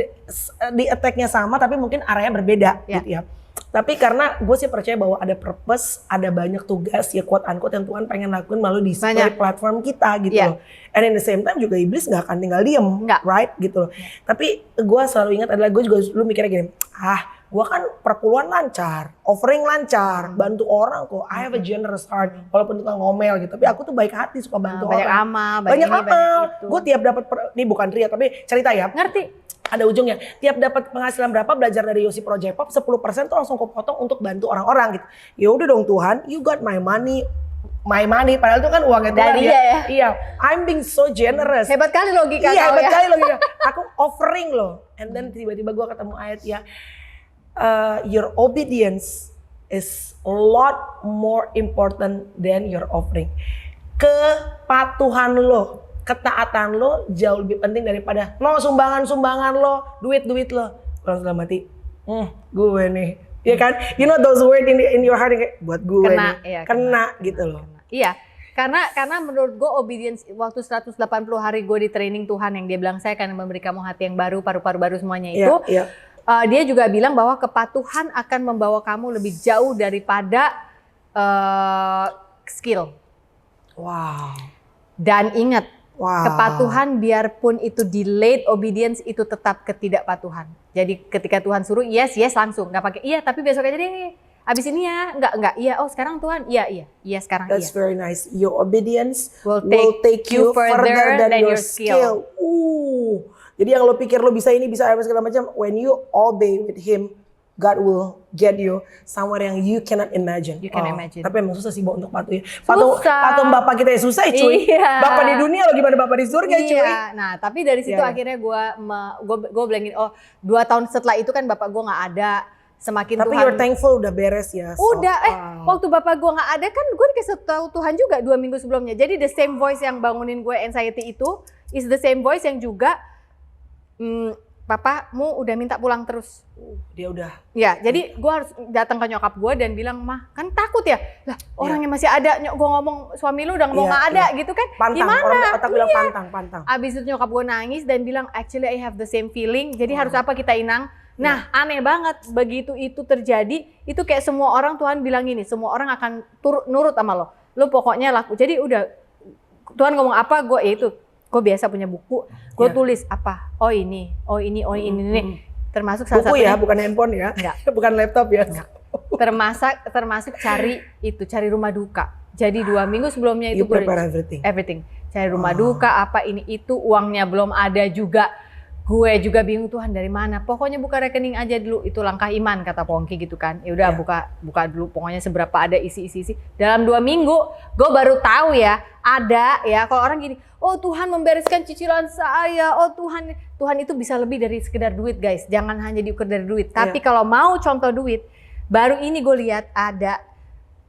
di attack-nya sama tapi mungkin areanya berbeda gitu ya. Tapi karena gue sih percaya bahwa ada purpose, ada banyak tugas ya quote unquote yang Tuhan pengen lakuin melalui display platform kita gitu loh. And in the same time juga iblis gak akan tinggal diem, right gitu loh. Tapi gue selalu ingat adalah gue juga dulu mikirnya gini, gue kan perpuluhan lancar, offering lancar, bantu orang kok. I have a generous heart, walaupun tukang ngomel gitu. Tapi aku tuh baik hati, suka bantu orang. Banyak amal. Gue tiap dapat, ini bukan ria tapi cerita ya. Ngerti. Ada ujungnya. Tiap dapat penghasilan berapa belajar dari Yosi Project Pop 10% tuh langsung kepotong untuk bantu orang-orang gitu. Ya udah dong Tuhan, you got my money. Padahal itu kan uangnya Tuhan ya. Iya, I'm being so generous. Hebat kali logika iya, kau hebat ya. kali logika. Aku offering loh. And then tiba-tiba gue ketemu ayat ya. Your obedience is a lot more important than your offering. Kepatuhan lo, ketaatan lo jauh lebih penting daripada sumbangan lo, duit lo. Kalau sudah mati, gue nih, ya kan? You know those words in your heart kayak buat gue kena, nih, kena gitu loh. Iya, karena menurut gue obedience waktu 180 hari gue di training Tuhan yang dia bilang saya akan memberi kamu hati yang baru, paru-paru baru semuanya itu. Dia juga bilang bahwa kepatuhan akan membawa kamu lebih jauh daripada skill. Wow. Dan ingat. Kepatuhan biarpun itu delayed obedience itu tetap ketidakpatuhan. Jadi ketika Tuhan suruh yes langsung, nggak pakai iya tapi besok aja deh. Abis ini ya, enggak iya. Oh sekarang Tuhan, iya sekarang. That's very nice. Your obedience will take you further than your skill. Jadi yang lo pikir lo bisa ini bisa apa segala macam, when you obey with Him, God will get you somewhere yang you cannot imagine. You can imagine. Tapi emang susah sih untuk patuh ya. Patung bapak kita ya susah ya cuy. Iya. Bapak di dunia lo gimana bapak di surga cuy. Nah tapi dari situ akhirnya gue bilangin 2 tahun setelah itu kan bapak gue nggak ada. Semakin tapi Tuhan. you're thankful udah beres ya. Udah waktu bapak gue nggak ada kan gue dikasih tahu Tuhan juga 2 minggu sebelumnya. Jadi the same voice yang bangunin gue anxiety itu is the same voice yang juga Bapakmu udah minta pulang terus. Dia udah. Ya, jadi gue harus datang ke nyokap gue dan bilang, mah kan takut ya. Lah orangnya masih ada, gue ngomong suami lu udah ngomong nggak ada gitu kan. Pantang, gimana? Orang otak bilang pantang. Abis itu nyokap gue nangis dan bilang, actually I have the same feeling. Jadi harus apa kita Inang? Nah aneh banget begitu itu terjadi, itu kayak semua orang Tuhan bilang gini, semua orang akan nurut sama lo. Lo pokoknya laku. Jadi udah Tuhan ngomong apa, gue itu. Gue biasa punya buku, gue tulis apa? Oh ini. Termasuk salah buku satunya. Ya, bukan handphone ya. Enggak. Bukan laptop ya. Enggak. Termasuk cari rumah duka. Jadi 2 minggu sebelumnya itu gue everything. Cari rumah duka, apa ini itu, uangnya belum ada juga. Gue juga bingung Tuhan dari mana. Pokoknya buka rekening aja dulu, itu langkah iman kata Pongki gitu kan. Ya udah buka dulu, pokoknya seberapa ada isi. Dalam 2 minggu gue baru tahu ya ada ya kalau orang gini, oh Tuhan membereskan cicilan saya, oh Tuhan itu bisa lebih dari sekedar duit guys. Jangan hanya diukur dari duit. Tapi kalau mau contoh duit, baru ini gue lihat ada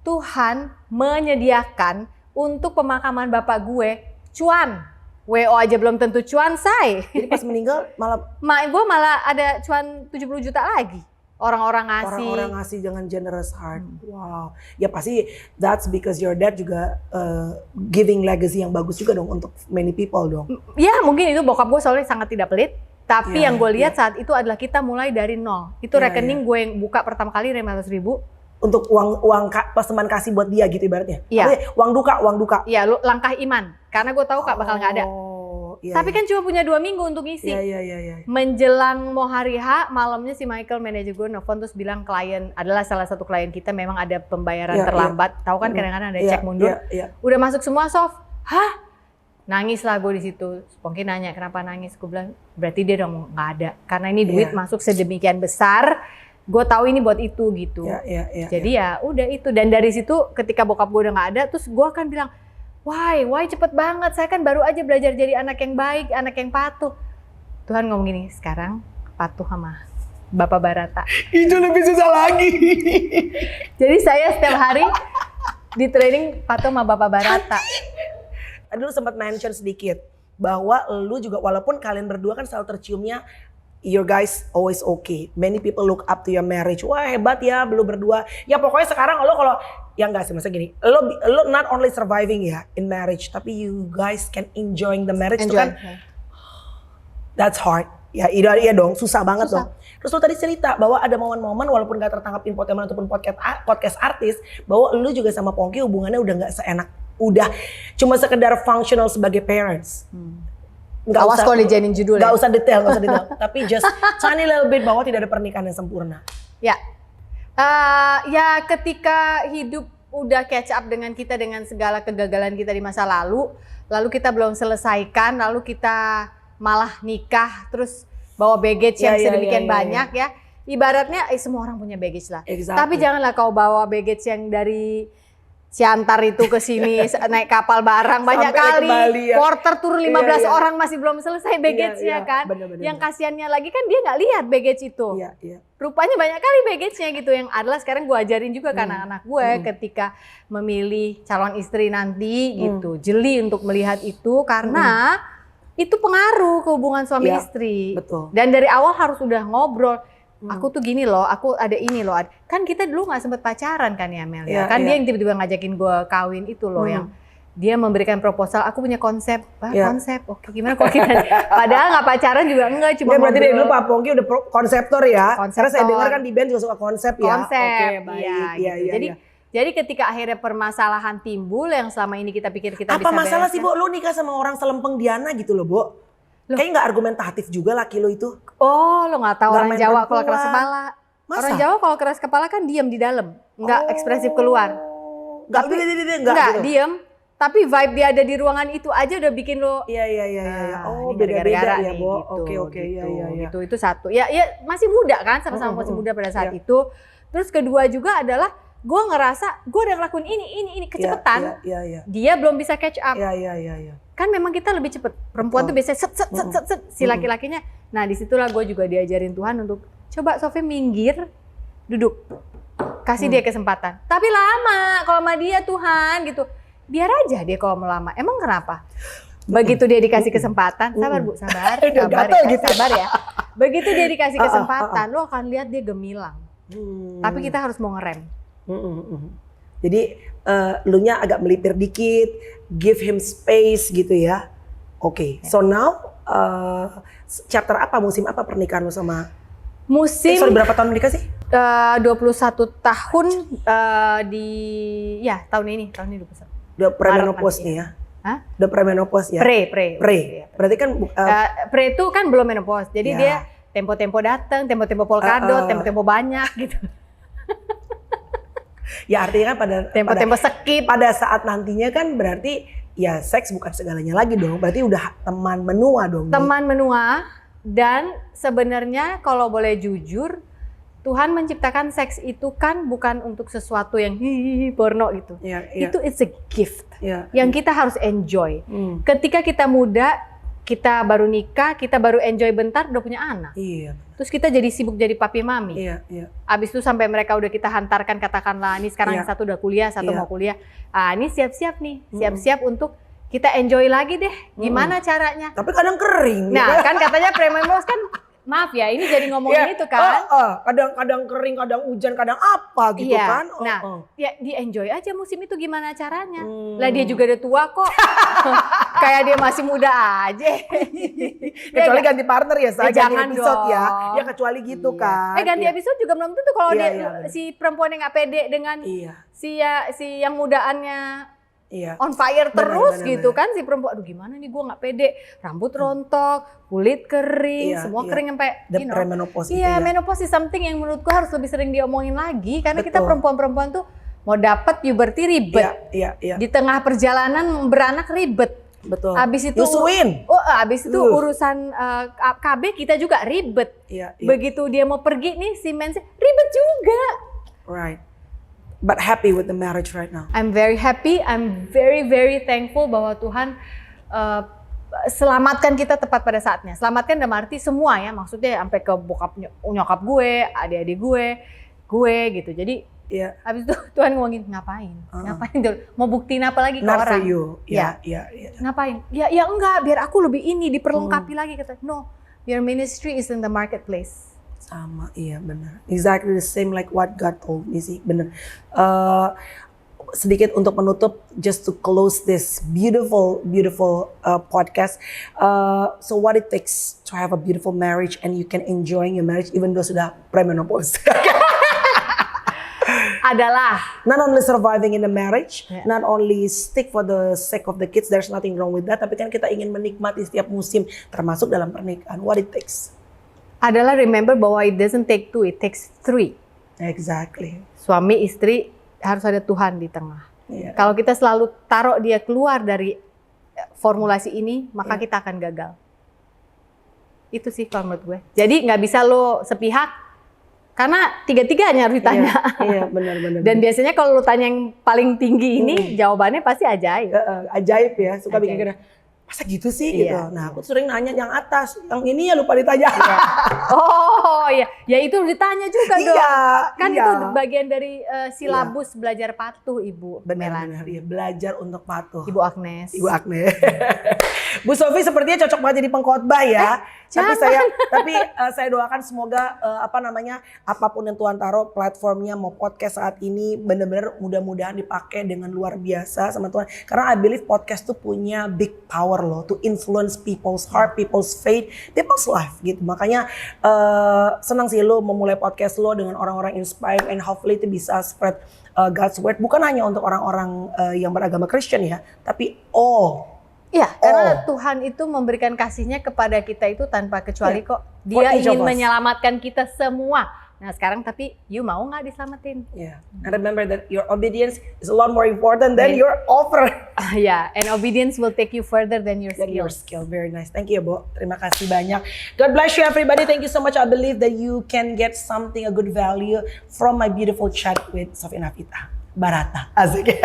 Tuhan menyediakan untuk pemakaman bapak gue cuan. WO aja belum tentu cuan, say. Jadi pas meninggal gue malah ada cuan 70 juta lagi. Orang-orang ngasih. Orang-orang ngasih dengan generous heart. Wow. Ya pasti that's because your dad juga giving legacy yang bagus juga dong untuk many people dong. Ya mungkin itu bokap gue soalnya sangat tidak pelit. Tapi yang gue lihat saat itu adalah kita mulai dari nol. Itu rekening gue yang buka pertama kali 500.000. Untuk uang pas teman kasih buat dia gitu ibaratnya. Iya. Uang duka. Iya, langkah iman. Karena gue tahu Kak bakal nggak ada. Tapi kan cuma punya 2 minggu untuk isi. Iya. Menjelang mau hari H, malamnya si Michael manajer gue nelfon terus bilang klien adalah salah satu klien kita memang ada pembayaran terlambat. Tahu kan kadang-kadang ada cek mundur. Udah masuk semua soft. Hah? Nangis lah gue di situ. Pongki nanya kenapa nangis. Gue bilang berarti dia dong nggak ada. Karena ini duit masuk sedemikian besar. Gue tahu ini buat itu gitu. Jadi ya udah itu. Dan dari situ ketika bokap gue udah nggak ada, terus gue akan bilang, why cepet banget. Saya kan baru aja belajar jadi anak yang baik, anak yang patuh. Tuhan ngomong gini, sekarang patuh sama Bapak Barata. Itu lebih susah lagi. Jadi saya setiap hari di training patuh sama Bapak Barata. Dulu sempat mention sedikit bahwa lu juga walaupun kalian berdua kan selalu terciumnya your guys always okay. Many people look up to your marriage. Wah hebat ya, lu berdua. Ya pokoknya sekarang lo kalau ya enggak sih masa gini. Lo not only surviving ya in marriage, tapi you guys can enjoying the marriage itu kan. That's hard. Iya dong, susah banget Susah. dong. Terus lu tadi cerita bahwa ada momen-momen walaupun gak tertangkap infotainment ataupun podcast artis, bahwa lu juga sama Pongki hubungannya udah gak seenak, udah cuma sekedar functional sebagai parents. Nggak Awas usah- kalau dijadiin judul Gak ya. usah detail, tapi just tiny little bit bahwa tidak ada pernikahan yang sempurna. Ya. Ya ketika hidup udah catch up dengan kita dengan segala kegagalan kita di masa lalu kita belum selesaikan, lalu kita malah nikah, terus bawa baggage yang sedemikian banyak ya. Ibaratnya semua orang punya baggage lah. Exactly. Tapi janganlah kau bawa baggage yang dari Siantar itu ke sini naik kapal barang banyak Sampai kali. ke Bali ya. Porter turun 15 Iya. orang masih belum selesai baggage-nya kan. Bener-bener. Yang kasihannya lagi kan dia nggak lihat baggage itu. Iya. Rupanya banyak kali baggage-nya gitu yang adalah sekarang gue ajarin juga ke anak-anak gue ketika memilih calon istri nanti gitu. Jeli untuk melihat itu karena itu pengaruh ke hubungan suami Iya, istri. betul. Dan dari awal harus udah ngobrol. Aku tuh gini loh, aku ada ini loh. Kan kita dulu nggak sempet pacaran kan ya Mel ya. Iya, Kan iya. dia yang tiba-tiba ngajakin gue kawin itu loh yang dia memberikan proposal, aku punya konsep, Iya. konsep, oke gimana kalau kita, padahal nggak pacaran juga enggak, cuma Ya berarti dari ngobrol. dulu Pak Pongki udah konseptor ya. Konseptor. Karena saya dengar kan di band juga suka konsep ya. Konsep, Oke, baik. iya, Iya, gitu. iya. Jadi ketika akhirnya permasalahan timbul yang selama ini kita pikir kita Apa bisa masalah sih, bereskan. Bu? Lu nikah sama orang selempeng Diana gitu loh, Bu. Kayaknya nggak argumentatif juga laki lu itu. Oh, lo nggak tahu Nggak orang main Jawa perempuan. kalau keras kepala. Masa? Orang Jawa kalau keras kepala kan diam di dalam, nggak ekspresif keluar. Nggak, Tapi- nggak gitu. diam. Tapi vibe dia ada di ruangan itu aja udah bikin lo Iya. Oh, ini beda-beda gara-gara ya, nih, Bu. gitu, Oke. gitu. Iya. Itu satu. Ya masih muda kan, sama-sama masih muda pada saat itu. Terus kedua juga adalah gue ngerasa gue udah ngelakuin ini kecepatan. Iya. Dia belum bisa catch up. Iya. Kan memang kita lebih cepet. Perempuan tuh biasanya set si laki-lakinya. Nah disitulah gue juga diajarin Tuhan untuk coba Sofi minggir, duduk, kasih dia kesempatan. Tapi lama kalau sama dia Tuhan gitu. Biar aja dia kalau mau lama. Emang kenapa? Begitu dia dikasih kesempatan, sabar Bu, sabar Udah gatel gitu. sabar ya. Begitu dia dikasih kesempatan, lo akan lihat dia gemilang. Tapi kita harus mau ngerem. Jadi lu nya agak melipir dikit, give him space gitu ya. Oke. So now chapter apa, musim apa pernikahan lu sama? Musim Sorry, berapa tahun menikah sih? 21 tahun tahun ini 21. Udah Maret premenopause nanti, nih ya. Hah? Udah premenopause ya. Pre. Berarti kan Pre itu kan belum menopause. Jadi Ya. dia tempo-tempo datang, tempo-tempo polkadot, tempo-tempo banyak gitu. ya artinya kan Tempo-tempo skip. pada saat nantinya kan berarti ya seks bukan segalanya lagi dong. Berarti udah teman menua dong. Teman menua dan sebenarnya kalau boleh jujur Tuhan menciptakan seks itu kan bukan untuk sesuatu yang porno gitu. Iya. Itu it's a gift Iya. yang kita harus enjoy. Ketika kita muda, kita baru nikah, kita baru enjoy bentar udah punya anak. Iya. Terus kita jadi sibuk jadi papi mami. Iya. Abis itu sampai mereka udah kita hantarkan katakanlah ini sekarang Iya. yang satu udah kuliah, satu Iya. mau kuliah. Ini siap-siap nih, siap-siap untuk kita enjoy lagi deh. Gimana caranya? Tapi kadang kering. Nah kan katanya premenopause kan, maaf ya ini jadi ngomongin itu kan. Kadang kering, kadang hujan, kadang apa gitu Iya. kan. Nah, ya di enjoy aja musim itu gimana caranya. Lah dia juga udah tua kok. Kayak dia masih muda aja. Kecuali ganti partner ya, saya ganti jangan episode dong. ya. Ya kecuali gitu kan. Ganti Iya. episode juga belum tentu kalau Iya, dia iya, bener. si perempuan yang nggak pede dengan Iya. si yang mudaannya Iya. on fire Benar, terus benar, gitu benar. kan si perempuan. Aduh gimana nih gue nggak pede. Rambut rontok, kulit kering, Iya, semua iya. kering sampai The premenopause itu Iya, ya. menopause is something yang menurutku harus lebih sering diomongin lagi karena kita Betul. perempuan-perempuan tuh mau dapat puberty ribet. Iya. Di tengah perjalanan beranak ribet. Betul. Abis itu Yusuin. abis itu urusan KB kita juga ribet. Iya. Begitu dia mau pergi nih si mens ribet juga. Right. But happy with the marriage right now. I'm very happy, I'm very very thankful bahwa Tuhan selamatkan kita tepat pada saatnya. Selamatkan dalam arti semua ya, maksudnya sampai ke bokap nyokap gue, adik-adik gue gitu. Jadi Iya. habis itu Tuhan ngomongin ngapain? Ngapain? Mau buktiin apa lagi ke Not orang? for you. Ya. Iya. Ngapain? Ya enggak, biar aku lebih ini diperlengkapi lagi kata. No, your ministry is in the marketplace. Sama, iya benar. Exactly the same like what God told me sih, benar. sedikit untuk menutup, just to close this beautiful podcast. So what it takes to have a beautiful marriage and you can enjoy your marriage even though sudah premenopause. Adalah not only surviving in the marriage, not only stick for the sake of the kids, there's nothing wrong with that. Tapi kan kita ingin menikmati setiap musim, termasuk dalam pernikahan. What it takes. Adalah remember bahwa it doesn't take two, it takes three. Exactly. Suami istri harus ada Tuhan di tengah. Yeah. Kalau kita selalu taruh dia keluar dari formulasi ini, maka kita akan gagal. Itu sih kalau menurut gue. Jadi nggak bisa lo sepihak. Karena tiga-tiganya harus ditanya. Iya, benar. Dan biasanya kalau lu tanya yang paling tinggi ini, jawabannya pasti ajaib. Ajaib ya, suka bikin kira, masa gitu sih gitu. Nah, aku sering nanya yang atas, yang ini ya lupa ditanya. Oh iya, ya itu harus ditanya juga dong. Kan iya. itu bagian dari silabus belajar patuh Ibu Benar, iya, belajar untuk patuh. Ibu Agnes. Bu Sofi sepertinya cocok banget jadi pengkhotbah ya. Tapi saya doakan semoga apapun yang Tuhan taruh platformnya mau podcast saat ini benar-benar mudah-mudahan dipakai dengan luar biasa sama Tuhan. Karena I believe podcast tuh punya big power loh to influence people's heart, people's faith, people's life gitu. Makanya senang sih lo memulai podcast lo dengan orang-orang inspired and hopefully itu bisa spread God's word bukan hanya untuk orang-orang yang beragama Kristen ya, tapi Iya, karena Tuhan itu memberikan kasihnya kepada kita itu tanpa kecuali kok. Dia ingin menyelamatkan kita semua. Nah sekarang tapi you mau nggak diselamatin? Yeah. And remember that your obedience is a lot more important than your offer. Yeah, and obedience will take you further than your skills. Your skill, very nice. Thank you, Bo. Terima kasih banyak. God bless you, everybody. Thank you so much. I believe that you can get something, a good value from my beautiful chat with Sofi Navita Barata. Asik.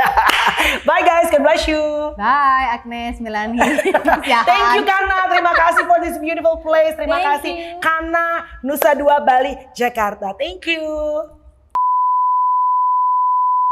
Bye guys, God bless you. Bye Agnes, Melanie. Thank you Kana, terima kasih for this beautiful place. Terima kasih Kana, Nusa Dua Bali, Jakarta. Thank you.